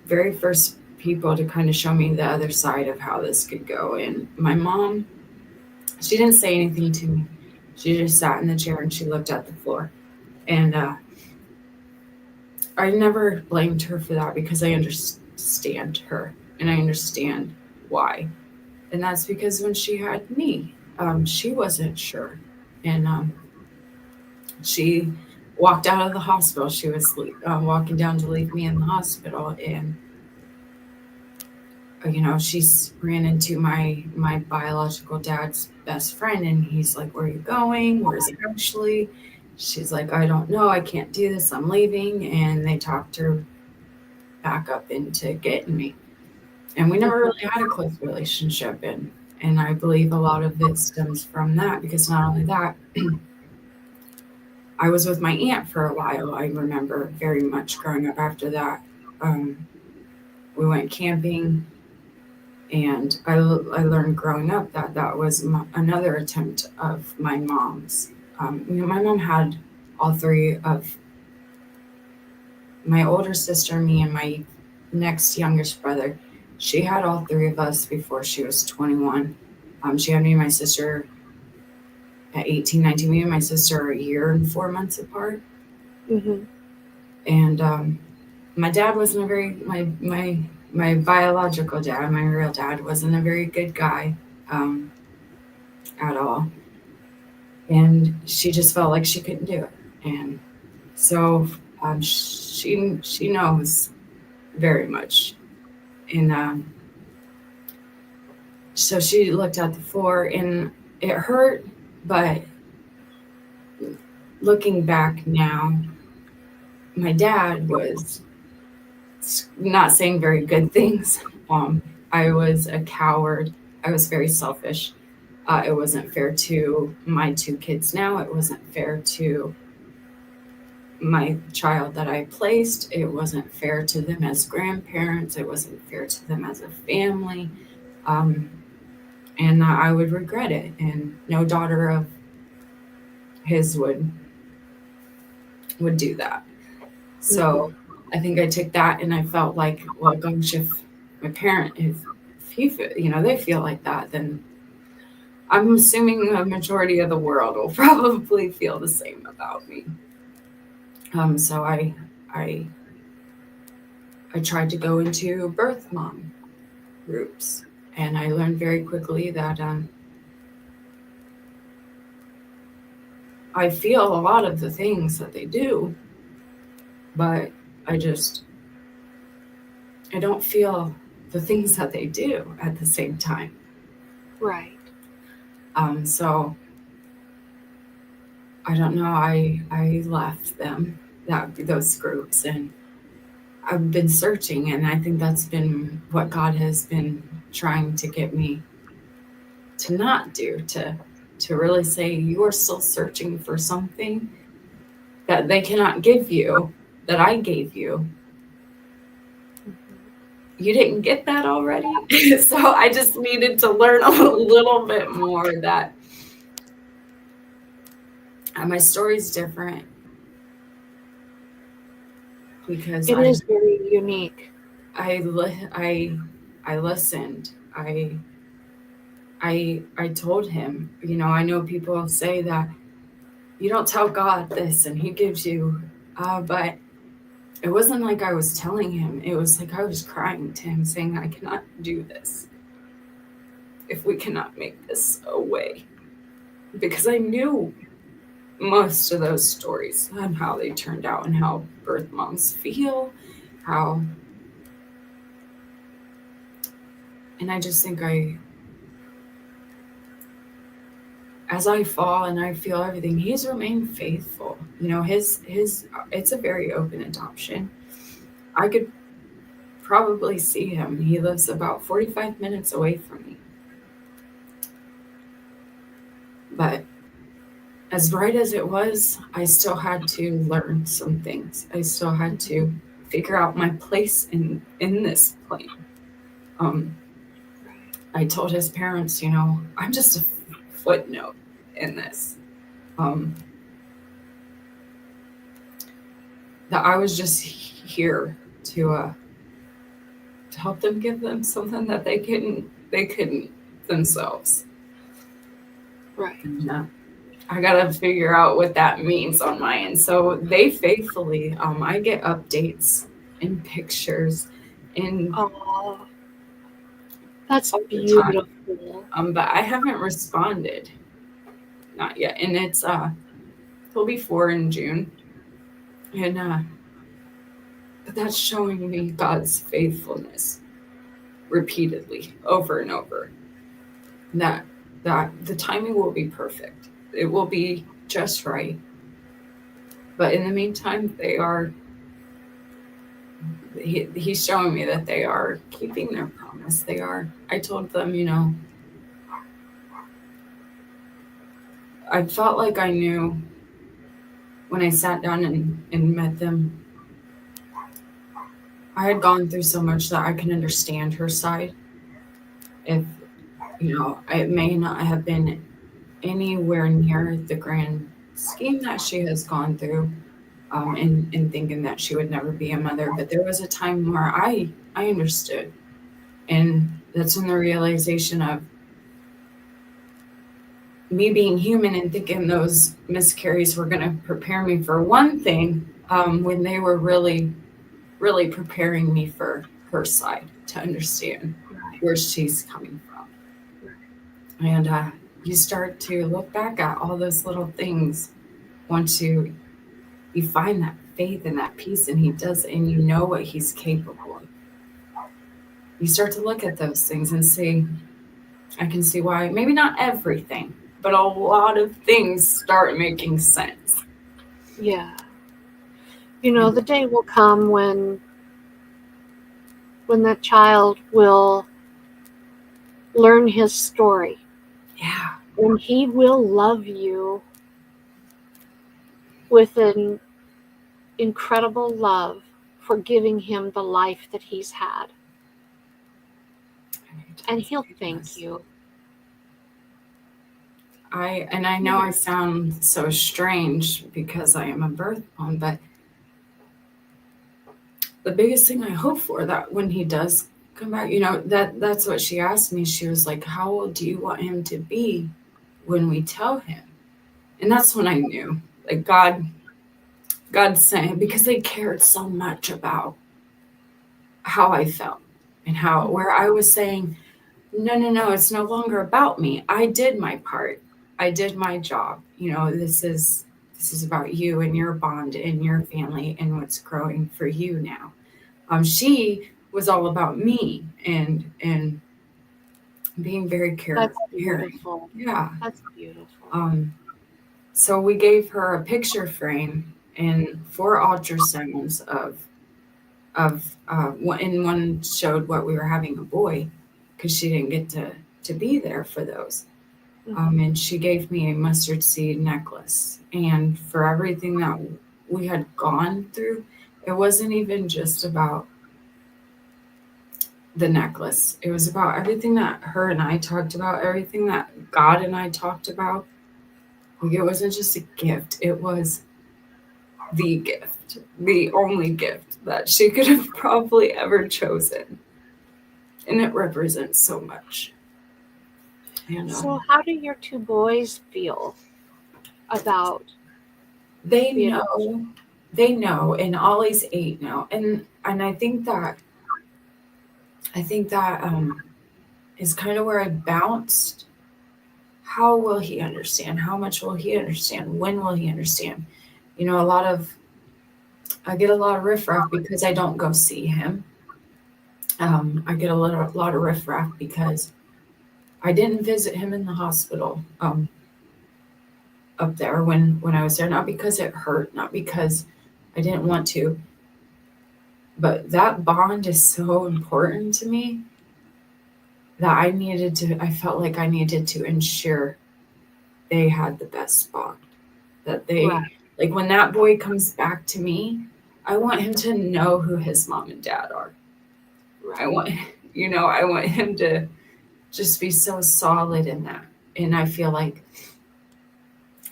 Speaker 2: very first people to kind of show me the other side of how this could go. And my mom, she didn't say anything to me. She just sat in the chair and she looked at the floor. And I never blamed her for that, because I understand her and I understand why. And that's because when she had me, she wasn't sure. And she walked out of the hospital. She was walking down to leave me in the hospital. And she ran into my biological dad's best friend, and he's like, where are you going? Where's Ashley? She's like, I don't know. I can't do this. I'm leaving. And they talked her back up into getting me. And we never really had a close relationship. And I believe a lot of it stems from that, because not only that, I was with my aunt for a while. I remember very much growing up after that. We went camping. And I learned growing up that was another attempt of my mom's. My mom had all three of my older sister, me, and my next youngest brother. She had all three of us before she was 21. She had me and my sister at 18, 19. Me and my sister are a year and 4 months apart.
Speaker 1: Mm-hmm.
Speaker 2: And my dad wasn't a very, my biological dad, my real dad, wasn't a very good guy at all. And she just felt like she couldn't do it. And so she knows very much. And so she looked at the floor, and it hurt, but looking back now, my dad was not saying very good things. I was a coward. I was very selfish. It wasn't fair to my 2 kids now. It wasn't fair to my child that I placed. It wasn't fair to them as grandparents. It wasn't fair to them as a family. And I would regret it. And no daughter of his would do that. So I think I took that and I felt like, well, gosh, if my parent, if he, they feel like that, then I'm assuming a majority of the world will probably feel the same about me. So I tried to go into birth mom groups, and I learned very quickly that I feel a lot of the things that they do, but I don't feel the things that they do at the same time.
Speaker 1: Right.
Speaker 2: So I don't know. I left those groups, and I've been searching, and I think that's been what God has been trying to get me to not do, to really say, you are still searching for something that they cannot give you, that I gave you. You didn't get that already? So I just needed to learn a little bit more that my story's different. Because
Speaker 1: it is very unique.
Speaker 2: I listened. I told him, I know people say that you don't tell God this and he gives you, but it wasn't like I was telling him. It was like I was crying to him saying, I cannot do this if we cannot make this a way. Because I knew most of those stories and how they turned out and how birth moms feel, and I just think as I fall and I feel everything, he's remained faithful. It's a very open adoption. I could probably see him. He lives about 45 minutes away from me. But as bright as it was, I still had to learn some things. I still had to figure out my place in this plane. I told his parents, I'm just a footnote in this. That I was just here to help them, give them something that they couldn't themselves.
Speaker 1: Right.
Speaker 2: Yeah. I gotta figure out what that means on my end. So they faithfully, I get updates and pictures and
Speaker 1: Oh, that's
Speaker 2: all the
Speaker 1: beautiful.
Speaker 2: time. But I haven't responded, not yet. And it's he'll be 4 in June, and but that's showing me God's faithfulness repeatedly, over and over. That the timing will be perfect. It will be just right. But in the meantime, he's showing me that they are keeping their promise. They are. I told them, I felt like I knew when I sat down and met them. I had gone through so much that I can understand her side. If, it may not have been anywhere near the grand scheme that she has gone through, and thinking that she would never be a mother. But there was a time where I understood. And that's when the realization of me being human and thinking those miscarries were going to prepare me for one thing, when they were really, really preparing me for her side, to understand where she's coming from. And you start to look back at all those little things once you find that faith and that peace, and he does, and you know what he's capable of. You start to look at those things and see, I can see why, maybe not everything, but a lot of things start making sense.
Speaker 1: Yeah. The day will come when that child will learn his story.
Speaker 2: Yeah.
Speaker 1: And he will love you with an incredible love for giving him the life that he's had. And he'll thank you.
Speaker 2: I know I sound so strange because I am a birth mom, but the biggest thing I hope for that when he does come back, that's what she asked me. She was like, how old do you want him to be when we tell him? And that's when I knew, like God's saying, because they cared so much about how I felt and where I was saying, no, it's no longer about me. I did my part. I did my job. This is about you and your bond and your family and what's growing for you now. She was all about me and being very caring.
Speaker 1: That's beautiful.
Speaker 2: Yeah.
Speaker 1: That's beautiful.
Speaker 2: So we gave her a picture frame and 4 ultrasounds and one showed what we were having a boy because she didn't get to be there for those. And she gave me a mustard seed necklace. And for everything that we had gone through, it wasn't even just about the necklace. It was about everything that her and I talked about, everything that God and I talked about. Like, it wasn't just a gift. It was the gift, the only gift that she could have probably ever chosen. And it represents so much.
Speaker 1: So how do your 2 boys feel about
Speaker 2: they know, and Ollie's 8 now. And I think that is kind of where I bounced. How will he understand? How much will he understand? When will he understand? I get a lot of riffraff because I don't go see him. I get a lot of riffraff because I didn't visit him in the hospital up there when I was there, not because it hurt, not because I didn't want to, but that bond is so important to me that I felt like I needed to ensure they had the best bond, that they, like when that boy comes back to me, I want him to know who his mom and dad are. I want him to just be so solid in that. And I feel like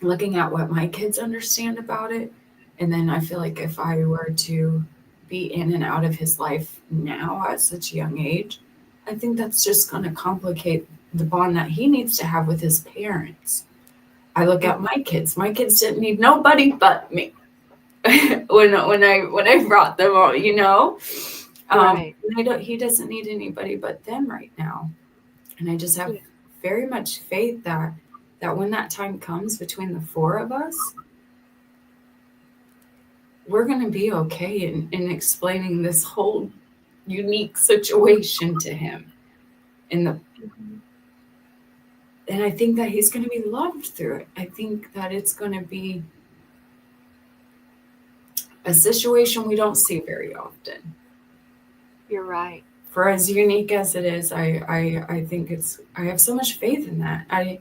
Speaker 2: looking at what my kids understand about it, and then I feel like if I were to be in and out of his life now at such a young age, I think that's just going to complicate the bond that he needs to have with his parents. I look at my kids. My kids didn't need nobody but me when I brought them on, He doesn't need anybody but them right now. And I just have very much faith that when that time comes between the 4 of us, we're going to be okay in explaining this whole unique situation to him. And I think that he's going to be loved through it. I think that it's going to be a situation we don't see very often.
Speaker 1: You're right.
Speaker 2: For as unique as it is, I think I have so much faith in that. I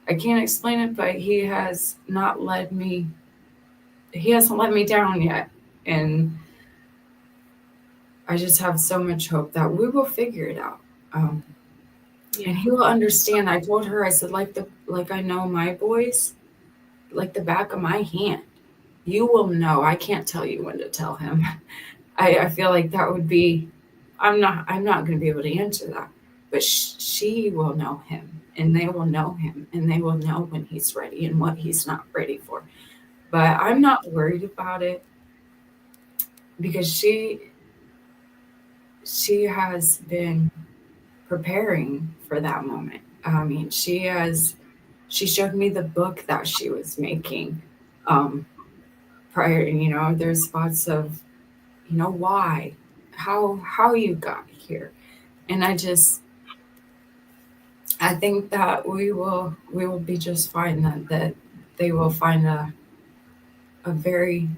Speaker 2: can't explain it, but he has not let me. He hasn't let me down yet, and I just have so much hope that we will figure it out. And he will understand. I told her, I said, like I know my boys, like the back of my hand. You will know. I can't tell you when to tell him. I feel like that would be. I'm not going to be able to answer that, but she will know him, and they will know him, and they will know when he's ready and what he's not ready for. But I'm not worried about it because she has been preparing for that moment. I mean, she showed me the book that she was making prior. There's spots of, why, how you got here. And I think that we will be just fine, that they will find a very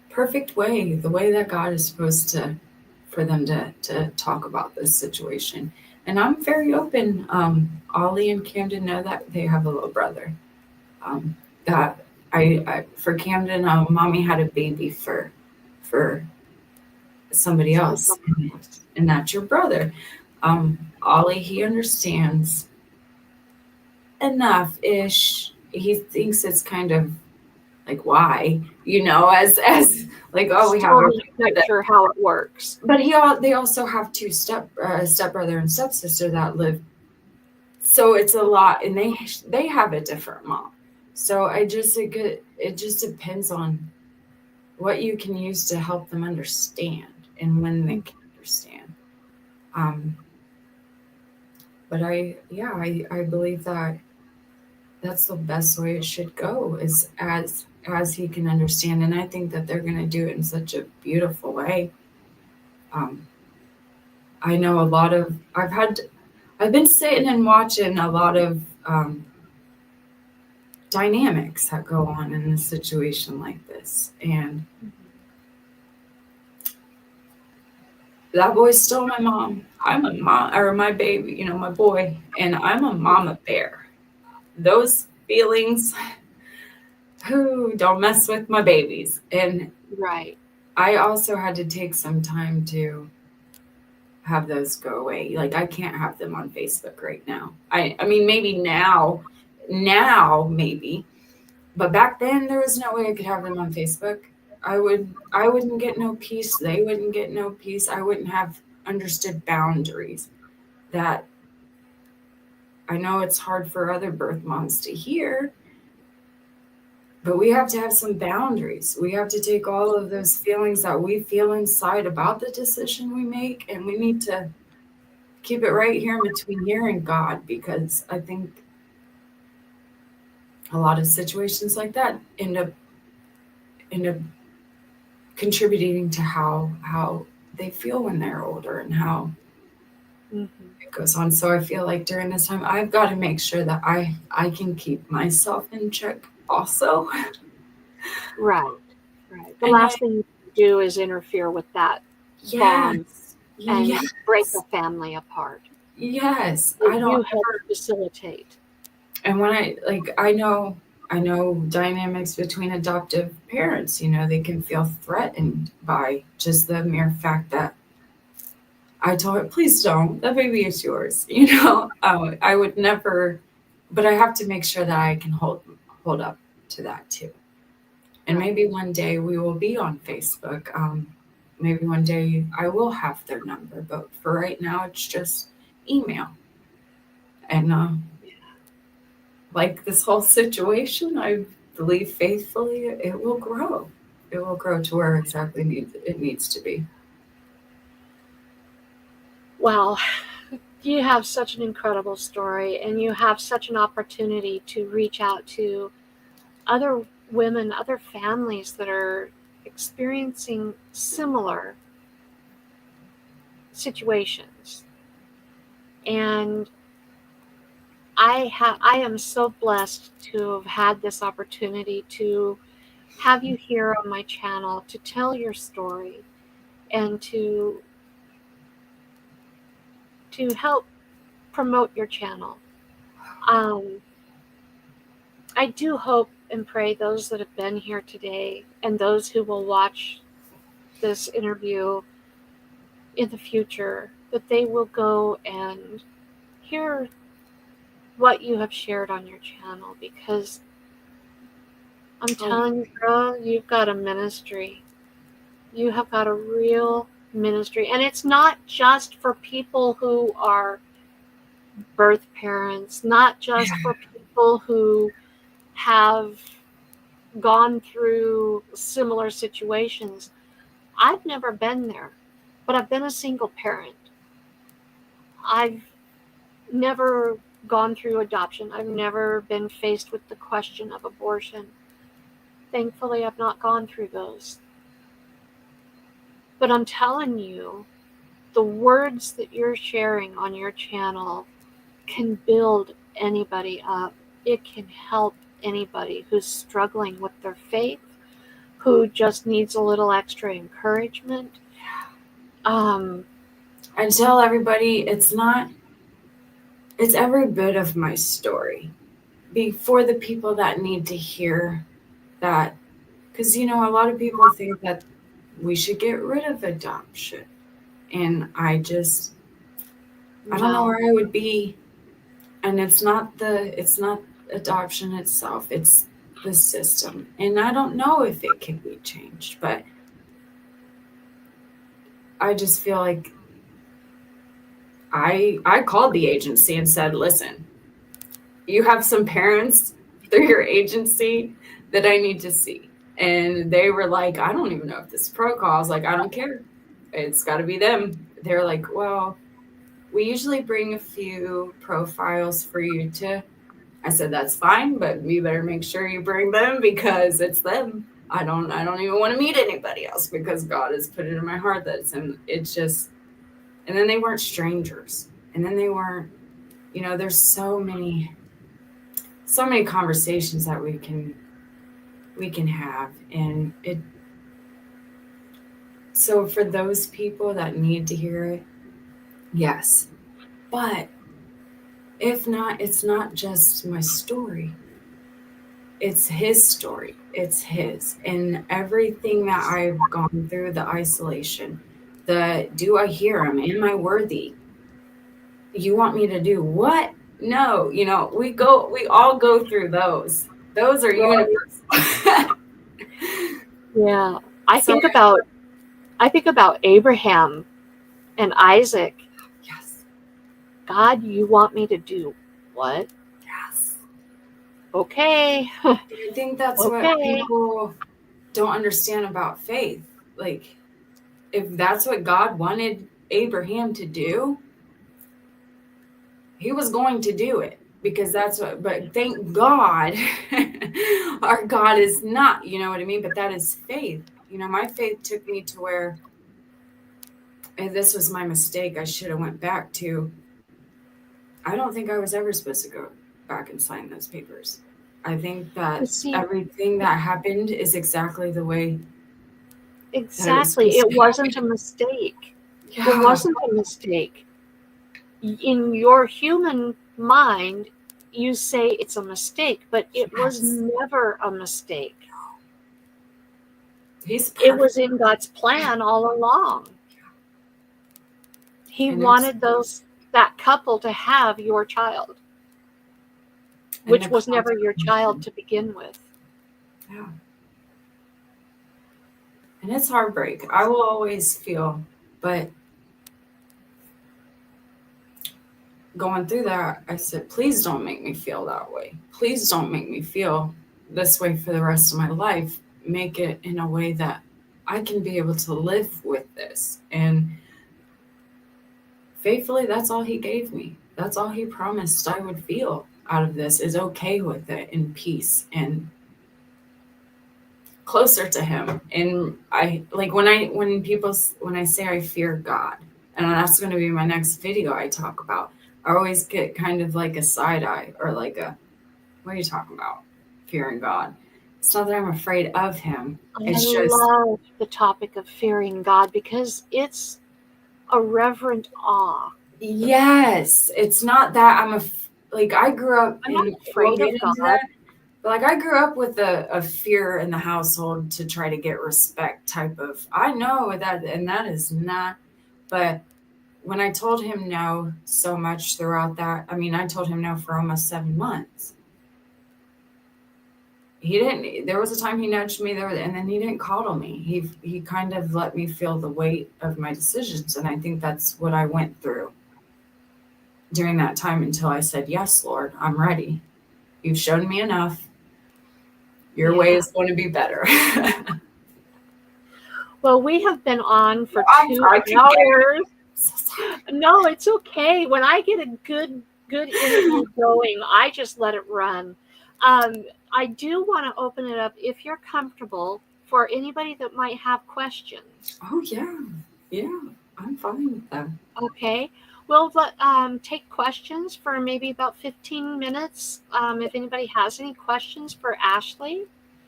Speaker 2: perfect way, the way that God is supposed to, for them to talk about this situation. and I'm very open. Ollie and Camden know that they have a little brother. That I for Camden, mommy had a baby for somebody else, and that's your brother. Ollie, he understands enough ish. He thinks it's kind of like why, as like, oh, we have
Speaker 1: Still
Speaker 2: our
Speaker 1: not quite sure how it works.
Speaker 2: but they also have two stepbrother and stepsister that live, so it's a lot, and they have a different mom. So it just depends on what you can use to help them understand and when they can understand. But I believe that that's the best way it should go, is as he can understand, and I think that they're going to do it in such a beautiful way. I know I've been sitting and watching a lot of dynamics that go on in a situation like this, and that boy's still my mom. I'm a mom, or my baby, my boy, and I'm a mama bear. Those feelings, who don't mess with my babies. And
Speaker 1: Right.
Speaker 2: I also had to take some time to have those go away. Like, I can't have them on Facebook right now. I mean, maybe now maybe, but back then there was no way I could have them on Facebook. I wouldn't get no peace. They wouldn't get no peace. I wouldn't have understood boundaries. That I know it's hard for other birth moms to hear, but we have to have some boundaries. We have to take all of those feelings that we feel inside about the decision we make, and we need to keep it right here between here and God, because I think a lot of situations like that end up contributing to how they feel when they're older and how it goes on. So I feel like during this time, I've got to make sure that I can keep myself in check also.
Speaker 1: Right. The last thing you can do is interfere with that bond and break the family apart.
Speaker 2: Yes.
Speaker 1: You help facilitate.
Speaker 2: And when I know dynamics between adoptive parents, they can feel threatened by just the mere fact that I told her, please don't, the baby is yours. I would never, but I have to make sure that I can hold up to that too. And maybe one day we will be on Facebook. Maybe one day I will have their number, but for right now, it's just email. And like this whole situation, I believe faithfully it will grow. It will grow to where exactly it needs to be.
Speaker 1: Well, you have such an incredible story, and you have such an opportunity to reach out to other women, other families that are experiencing similar situations. And I am so blessed to have had this opportunity to have you here on my channel to tell your story and to help promote your channel. I do hope and pray those that have been here today and those who will watch this interview in the future, that they will go and hear what you have shared on your channel, because I'm telling you, girl, you've got a ministry. You have got a real ministry. And it's not just for people who are birth parents, not just for people who have gone through similar situations. I've never been there, but I've been a single parent. I've never gone through adoption. I've never been faced with the question of abortion. Thankfully, I've not gone through those. But I'm telling you, the words that you're sharing on your channel can build anybody up. It can help anybody who's struggling with their faith, who just needs a little extra encouragement.
Speaker 2: I tell everybody, it's not it's every bit of my story. For the people that need to hear that, because, a lot of people think that we should get rid of adoption. And I don't know where I would be. And it's not adoption itself, it's the system. And I don't know if it can be changed, but I just feel like I called the agency and said, listen, you have some parents through your agency that I need to see. And they were like, I don't even know if this is protocol. I was like, I don't care. It's got to be them. They're like, well, we usually bring a few profiles for you to. I said, that's fine, but you better make sure you bring them because it's them. I don't even want to meet anybody else because God has put it in my heart that it's just, and then they weren't strangers. And then they weren't, there's so many conversations that we can have. And so for those people that need to hear it, yes. But if not, it's not just my story. It's his story. It's his. And everything that I've gone through, the isolation, do I hear him? Am I worthy? You want me to do what? No, we all go through those. Those are universal.
Speaker 1: Yeah. I think about Abraham and Isaac.
Speaker 2: Yes.
Speaker 1: God, you want me to do what?
Speaker 2: Yes.
Speaker 1: Okay.
Speaker 2: I think that's
Speaker 1: Okay.
Speaker 2: what people don't understand about faith. Like, if that's what God wanted Abraham to do, he was going to do it because but thank God, our God is not, you know what I mean? But that is faith. My faith took me to where, and this was my mistake, I should have went back to, I don't think I was ever supposed to go back and sign those papers. I think that everything that happened is exactly the way.
Speaker 1: Exactly. It wasn't a mistake. Yeah. It wasn't a mistake. In your human mind, you say it's a mistake, but it was never a mistake. It was in God's plan all along. He wanted that couple to have your child, which was never your child to begin with.
Speaker 2: Yeah. And it's heartbreak. I will always feel, but going through that, I said, please don't make me feel that way. Please don't make me feel this way for the rest of my life. Make it in a way that I can be able to live with this. And faithfully, that's all he gave me. That's all he promised I would feel out of this, is okay with it, in peace and closer to him. And I like when I say I fear God, and that's going to be my next video I talk about, I always get kind of like a side eye or like a, what are you talking about? Fearing God. It's not that I'm afraid of him.
Speaker 1: I love the topic of fearing God because it's a reverent awe.
Speaker 2: Yes. It's not that I grew up
Speaker 1: I'm not afraid of God.
Speaker 2: But I grew up with a fear in the household to try to get respect type of, I know that, and that is not, but when I told him no so much throughout that, I told him no for almost 7 months. There was a time he nudged me there, and then he didn't coddle me. He kind of let me feel the weight of my decisions. And I think that's what I went through during that time until I said, yes, Lord, I'm ready. You've shown me enough. Your way is going to be better.
Speaker 1: Well, we have been on for 2 hours. No, it's okay. When I get a good interview going, I just let it run. I do want to open it up, if you're comfortable, for anybody that might have questions.
Speaker 2: Oh, yeah. Yeah, I'm fine with that.
Speaker 1: Okay. We'll take questions for maybe about 15 minutes. If anybody has any questions for Ashley.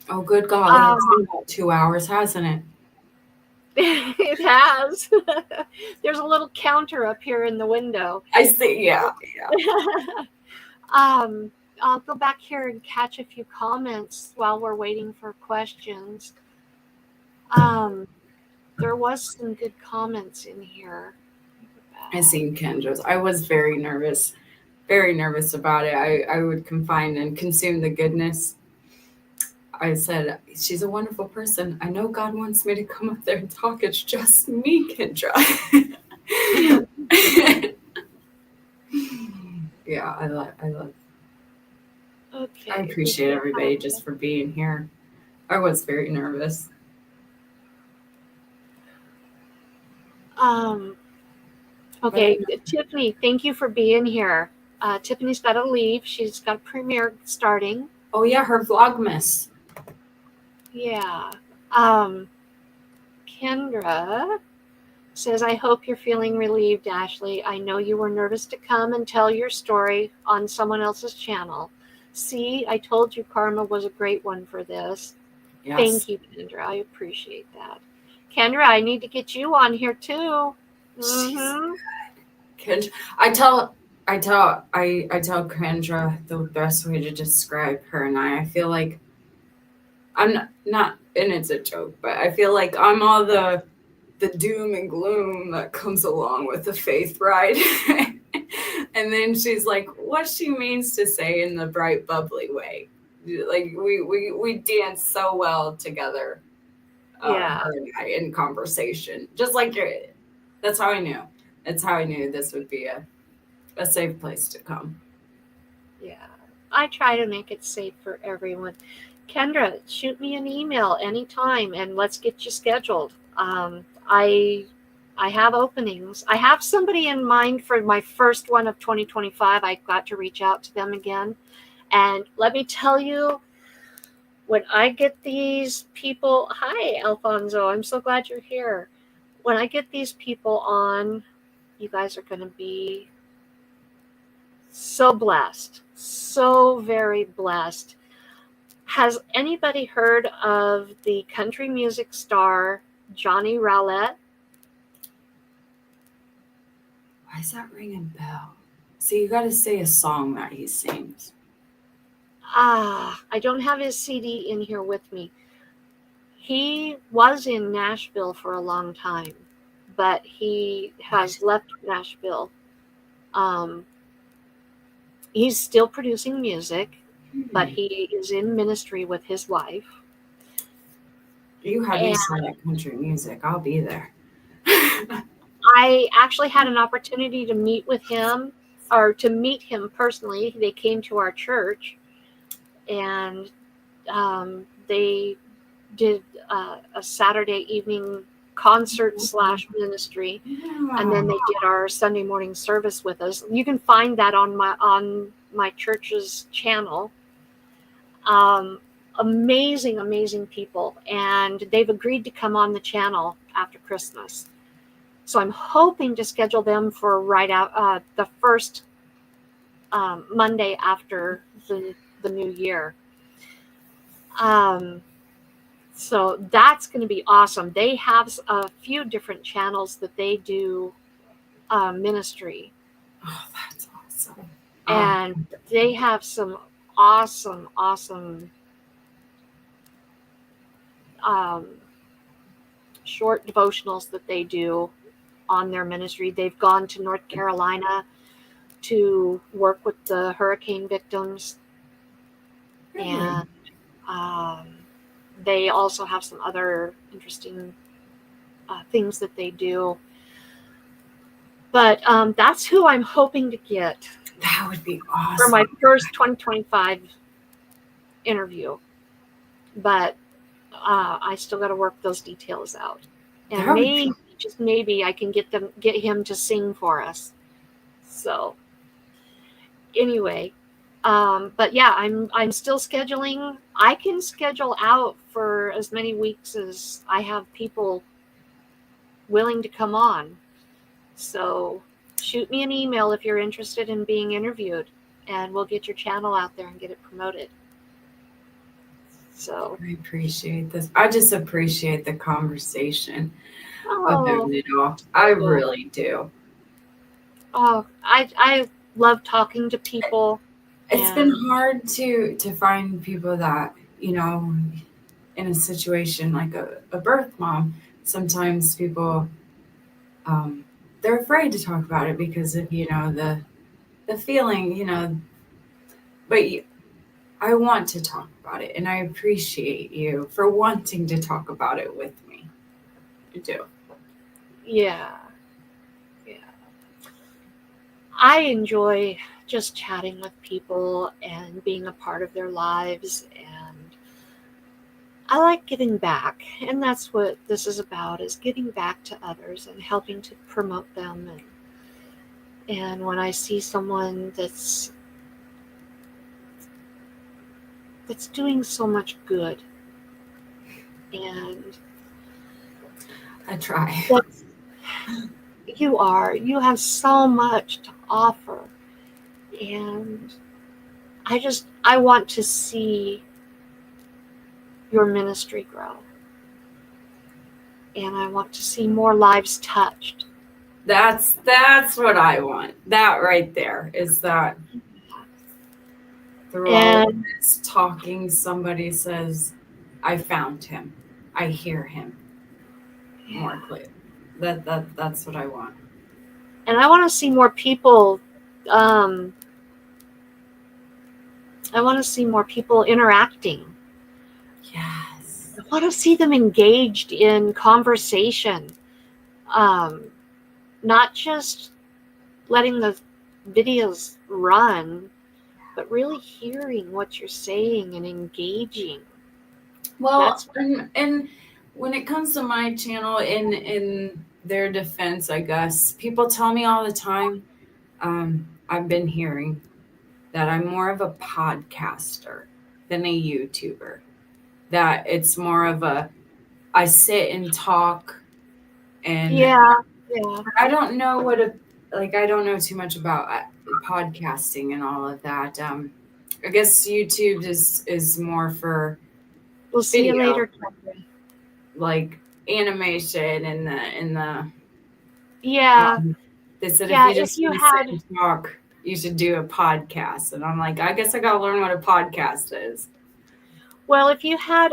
Speaker 2: Oh, good God. It's been about 2 hours, hasn't it?
Speaker 1: It has. There's a little counter up here in the window.
Speaker 2: I see. Yeah.
Speaker 1: I'll go back here and catch a few comments while we're waiting for questions. There was some good comments in here.
Speaker 2: I seen Kendra's. I was very nervous about it. I would confine and consume the goodness. I said, she's a wonderful person. I know God wants me to come up there and talk. It's just me, Kendra. Yeah, I love.
Speaker 1: Okay.
Speaker 2: I appreciate everybody just for being here. I was very nervous.
Speaker 1: Okay, Tiffany, thank you for being here. Tiffany's got to leave. She's got a premiere starting.
Speaker 2: Oh yeah, her Vlogmas.
Speaker 1: Yeah. Kendra says, I hope you're feeling relieved, Ashley. I know you were nervous to come and tell your story on someone else's channel. See, I told you Karma was a great one for this. Yes. Thank you, Kendra. I appreciate that. Kendra, I need to get you on here too. Mm-hmm.
Speaker 2: Kendra, I tell Kendra the best way to describe her and I feel like I'm not, and it's a joke, but I feel like I'm all the doom and gloom that comes along with the faith ride. And then she's like, what she means to say in the bright, bubbly way. Like we dance so well together.
Speaker 1: Yeah.
Speaker 2: Her and I in conversation. Just like that's how I knew. That's how I knew this would be a safe place to come.
Speaker 1: Yeah. I try to make it safe for everyone. Kendra, shoot me an email anytime and let's get you scheduled. I have openings. I have somebody in mind for my first one of 2025. I got to reach out to them again. And let me tell you, when I get these people, hi, Alfonso, I'm so glad you're here. When I get these people on, you guys are going to be so blessed, so very blessed. Has anybody heard of the country music star Johnny Rowlett?
Speaker 2: Why is that ringing a bell? So you got to say a song that he sings.
Speaker 1: I don't have his CD in here with me. He was in Nashville for a long time, but he has left Nashville. He's still producing music, but he is in ministry with his wife.
Speaker 2: You had me sing that country music. I'll be there.
Speaker 1: I actually had an opportunity to meet with him, or to meet him personally. They came to our church, and they did a Saturday evening concert / ministry, and then they did our Sunday morning service with us. You can find that on my church's channel. Amazing people, and they've agreed to come on the channel after Christmas. So I'm hoping to schedule them for right out the first Monday after the new year. So that's going to be awesome. They have a few different channels that they do ministry.
Speaker 2: Oh, that's awesome.
Speaker 1: And they have some awesome short devotionals that they do on their ministry. They've gone to North Carolina to work with the hurricane victims. And they also have some other interesting things that they do. But that's who I'm hoping to get.
Speaker 2: That would be awesome.
Speaker 1: For my first 2025 interview. But I still got to work those details out. And maybe, just maybe, I can get him to sing for us. So anyway, but yeah, I'm still scheduling. I can schedule out for as many weeks as I have people willing to come on. So shoot me an email if you're interested in being interviewed, and we'll get your channel out there and get it promoted. So
Speaker 2: I appreciate this. I just appreciate the conversation of
Speaker 1: oh,
Speaker 2: it all. I really do.
Speaker 1: I love talking to people.
Speaker 2: It's been
Speaker 1: And
Speaker 2: hard to find people that, you know, in a situation like a birth mom, sometimes people they're afraid to talk about it because of, you know, the feeling, you know, but I want to talk about it, and I appreciate you for wanting to talk about it with me. You do.
Speaker 1: yeah. I enjoy just chatting with people and being a part of their lives, and I like giving back, and that's what this is about, is giving back to others and helping to promote them. And when I see someone that's doing so much good, and
Speaker 2: I try.
Speaker 1: that's, you have so much to offer, and I want to see your ministry grow, and I want to see more lives touched.
Speaker 2: That's what I want. That right there is that through all of
Speaker 1: And
Speaker 2: this talking, somebody says, I found him. I hear him more clear. That's what I want.
Speaker 1: I want to see more people. I want to see more people interacting.
Speaker 2: Yes.
Speaker 1: I want to see them engaged in conversation, not just letting the videos run, but really hearing what you're saying and engaging.
Speaker 2: Well, and when it comes to my channel, in their defense, I guess people tell me all the time. I've been hearing that I'm more of a podcaster than a YouTuber. That it's more of I sit and talk, and
Speaker 1: Yeah.
Speaker 2: I don't know I don't know too much about podcasting and all of that. I guess YouTube is more for
Speaker 1: We'll see you
Speaker 2: video,
Speaker 1: later, Kendra.
Speaker 2: like animation and the
Speaker 1: Yeah.
Speaker 2: they said if
Speaker 1: Yeah.
Speaker 2: you
Speaker 1: If
Speaker 2: just
Speaker 1: you
Speaker 2: want to sit
Speaker 1: had,
Speaker 2: and talk, you should do a podcast. And I'm like, I guess I gotta learn what a podcast is.
Speaker 1: well, if you had,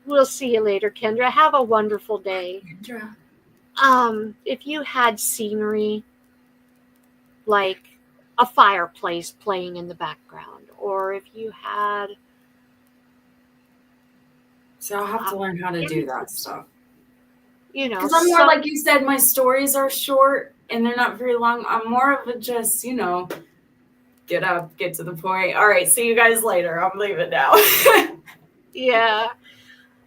Speaker 1: we'll see you later, Kendra. Have a wonderful day.
Speaker 2: Kendra.
Speaker 1: If you had scenery, like a fireplace playing in the background, or if you had,
Speaker 2: So I'll have to learn how to do that stuff. Because I'm more like you said, my stories are short and they're not very long. I'm more of a just, you know, get up, get to the point. All right, see you guys later. I'm leaving now.
Speaker 1: yeah,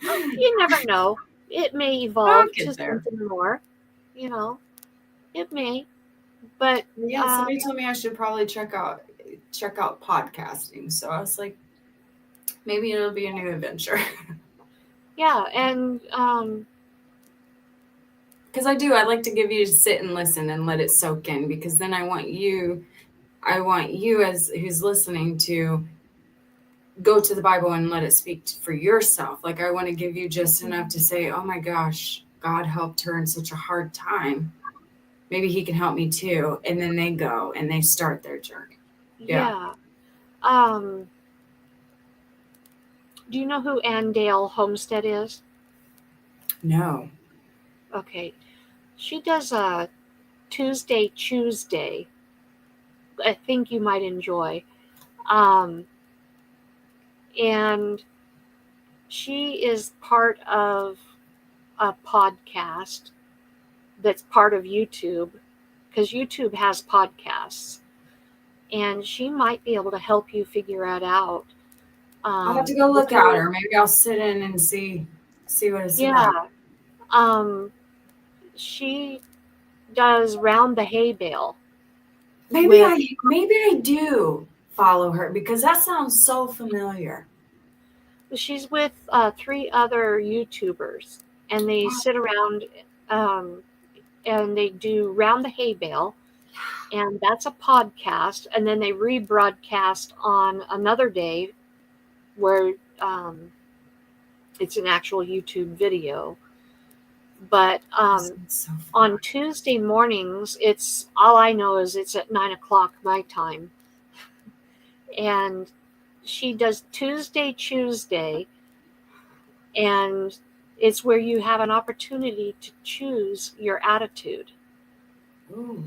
Speaker 1: you never know. It may evolve to something more, you know. It may, but
Speaker 2: yeah. Somebody told me I should probably check out podcasting. So I was like, maybe it'll be a new adventure.
Speaker 1: Yeah, and
Speaker 2: because I like to give you to sit and listen and let it soak in, because then I want you as who's listening to go to the Bible and let it speak for yourself. Like I want to give you just enough to say, oh my gosh, God helped her in such a hard time. Maybe he can help me too. And then they go and they start their journey.
Speaker 1: Yeah. Do you know who Andale Homestead is?
Speaker 2: No.
Speaker 1: Okay. She does a Tuesday. I think you might enjoy. And she is part of a podcast that's part of YouTube, because YouTube has podcasts, and she might be able to help you figure it out.
Speaker 2: I'll have to go look at her. Maybe I'll sit in and see what it's about.
Speaker 1: She does Round the Hay Bale.
Speaker 2: Maybe I do follow her, because that sounds so familiar.
Speaker 1: She's with 3 other YouTubers, and they sit around and they do Round the Hay Bale, and that's a podcast, and then they rebroadcast on another day where it's an actual YouTube video. But
Speaker 2: So
Speaker 1: on Tuesday mornings, it's all I know is it's at 9:00 my time, and she does Tuesday, and it's where you have an opportunity to choose your attitude.
Speaker 2: Ooh.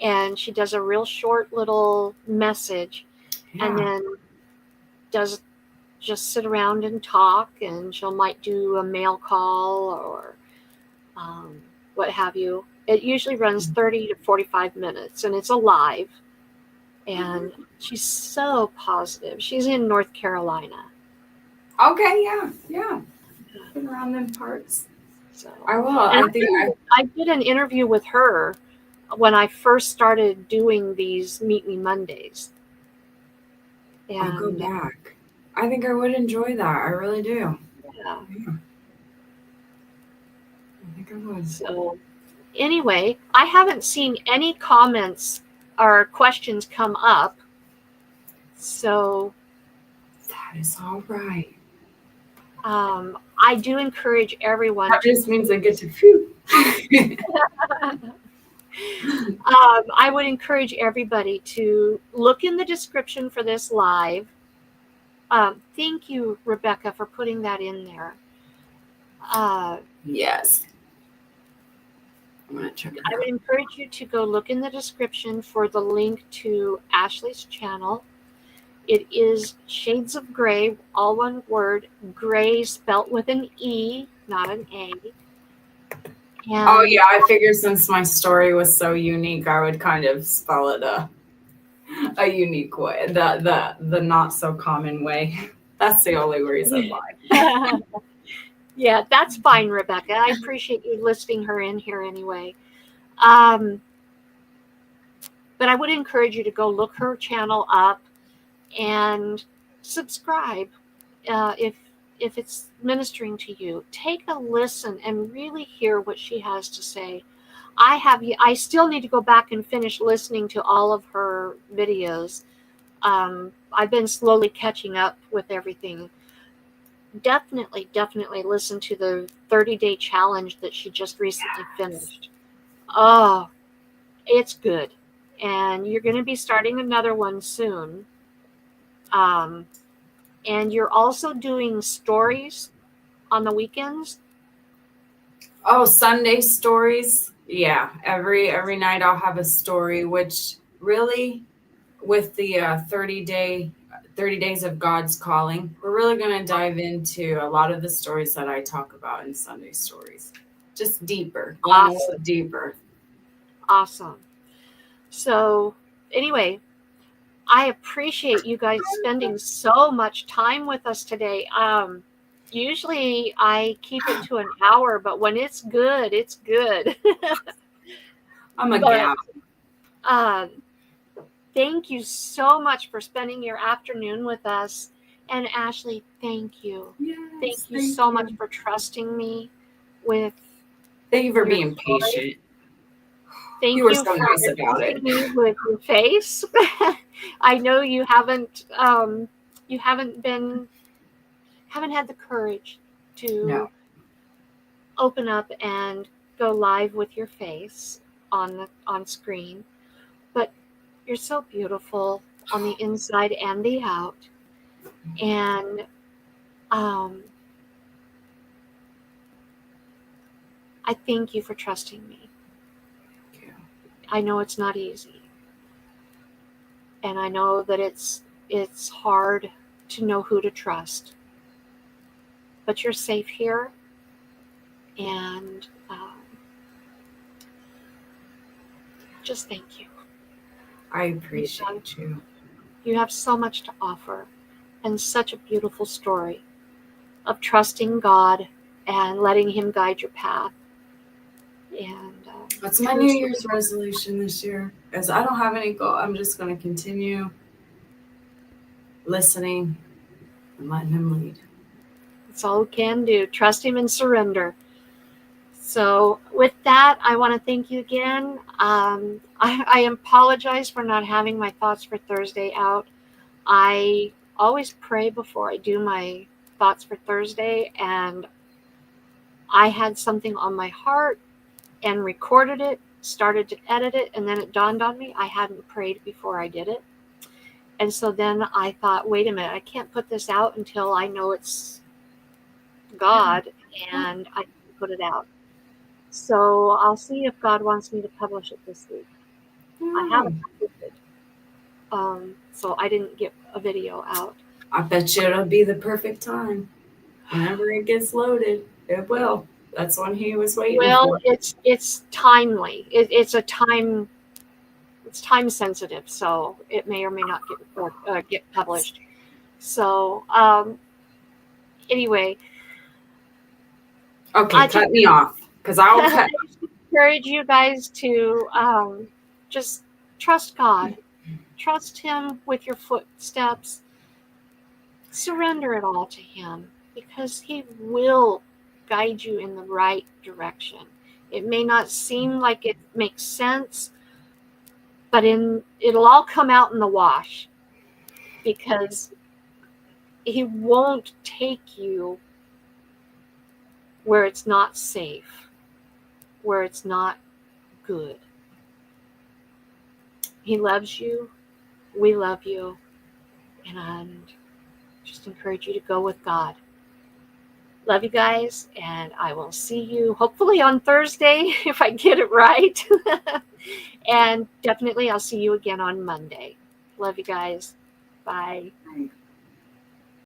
Speaker 1: And she does a real short little message, and then does just sit around and talk, and she'll might do a mail call or what have you. It usually runs 30 to 45 minutes, and it's a live. And she's so positive. She's in North Carolina.
Speaker 2: Okay, yeah. Been around them parts.
Speaker 1: So
Speaker 2: I will.
Speaker 1: And I did an interview with her when I first started doing these Meet Me Mondays.
Speaker 2: I'll go back. I think I would enjoy that. I really do.
Speaker 1: Yeah.
Speaker 2: I think I would.
Speaker 1: So anyway, I haven't seen any comments or questions come up. So
Speaker 2: That is all right.
Speaker 1: I do encourage everyone.
Speaker 2: That just means I get to phew.
Speaker 1: I would encourage everybody to look in the description for this live. Thank you, Rebecca, for putting that in there.
Speaker 2: Yes. I'm going to check it
Speaker 1: I would
Speaker 2: out.
Speaker 1: encourage you to go look in the description for the link to Ashley's channel. It is Shades of Grey, all one word, gray spelt with an E, not an A. And
Speaker 2: Oh, yeah, I figured since my story was so unique, I would kind of spell it a unique way, the not so common way. That's the only reason why.
Speaker 1: Yeah, that's fine, Rebecca. I appreciate you listing her in here anyway. But I would encourage you to go look her channel up and subscribe if it's ministering to you. Take a listen and really hear what she has to say. I still need to go back and finish listening to all of her videos. I've been slowly catching up with everything. Definitely listen to the 30-day challenge that she just recently finished. Oh, it's good. And you're going to be starting another one soon. And you're also doing stories on the weekends.
Speaker 2: Oh, Sunday stories. Yeah, every night I'll have a story, which really with the 30 days of God's calling, we're really going to dive into a lot of the stories that I talk about in Sunday stories. Just deeper, going a little deeper.
Speaker 1: Awesome. So anyway, I appreciate you guys spending so much time with us today. Usually I keep it to an hour, but when it's good, it's good.
Speaker 2: I'm a gal.
Speaker 1: Thank you so much for spending your afternoon with us. And Ashley, thank you.
Speaker 2: Yes,
Speaker 1: thank you so much for trusting me with.
Speaker 2: Thank you for being patient.
Speaker 1: Thank
Speaker 2: you were
Speaker 1: you
Speaker 2: so
Speaker 1: for
Speaker 2: nice about it.
Speaker 1: me with your face. I know you haven't had the courage to open up and go live with your face on screen, but you're so beautiful on the inside and the out. And I thank you for trusting me.
Speaker 2: Thank you.
Speaker 1: I know it's not easy, and I know that it's hard to know who to trust, but you're safe here. And just thank you.
Speaker 2: I appreciate you.
Speaker 1: You have so much to offer and such a beautiful story of trusting God and letting Him guide your path. And
Speaker 2: that's my New Year's resolution this year. As I don't have any goal, I'm just going to continue listening and letting Him lead.
Speaker 1: That's all we can do. Trust Him and surrender. So with that, I want to thank you again. I apologize for not having my thoughts for Thursday out. I always pray before I do my thoughts for Thursday, and I had something on my heart and recorded it, started to edit it, and then it dawned on me I hadn't prayed before I did it. And so then I thought, wait a minute, I can't put this out until I know it's God, and I can put it out. So I'll see if God wants me to publish it this week. I haven't published it. So I didn't get a video out.
Speaker 2: I bet you it'll be the perfect time. Whenever it gets loaded, it will. That's when he was waiting
Speaker 1: Well,
Speaker 2: for.
Speaker 1: it's timely. It's time sensitive, so it may or may not get published. So anyway,
Speaker 2: Okay, cut me off, because I will cut.
Speaker 1: I encourage you guys to just trust God. Trust Him with your footsteps. Surrender it all to Him, because He will guide you in the right direction. It may not seem like it makes sense, but it'll all come out in the wash, because He won't take you where it's not safe, where it's not good. He loves you. We love you. And just encourage you to go with God. Love you guys, and I will see you hopefully on Thursday if I get it right. And definitely I'll see you again on Monday. Love you guys. Bye.
Speaker 2: Bye.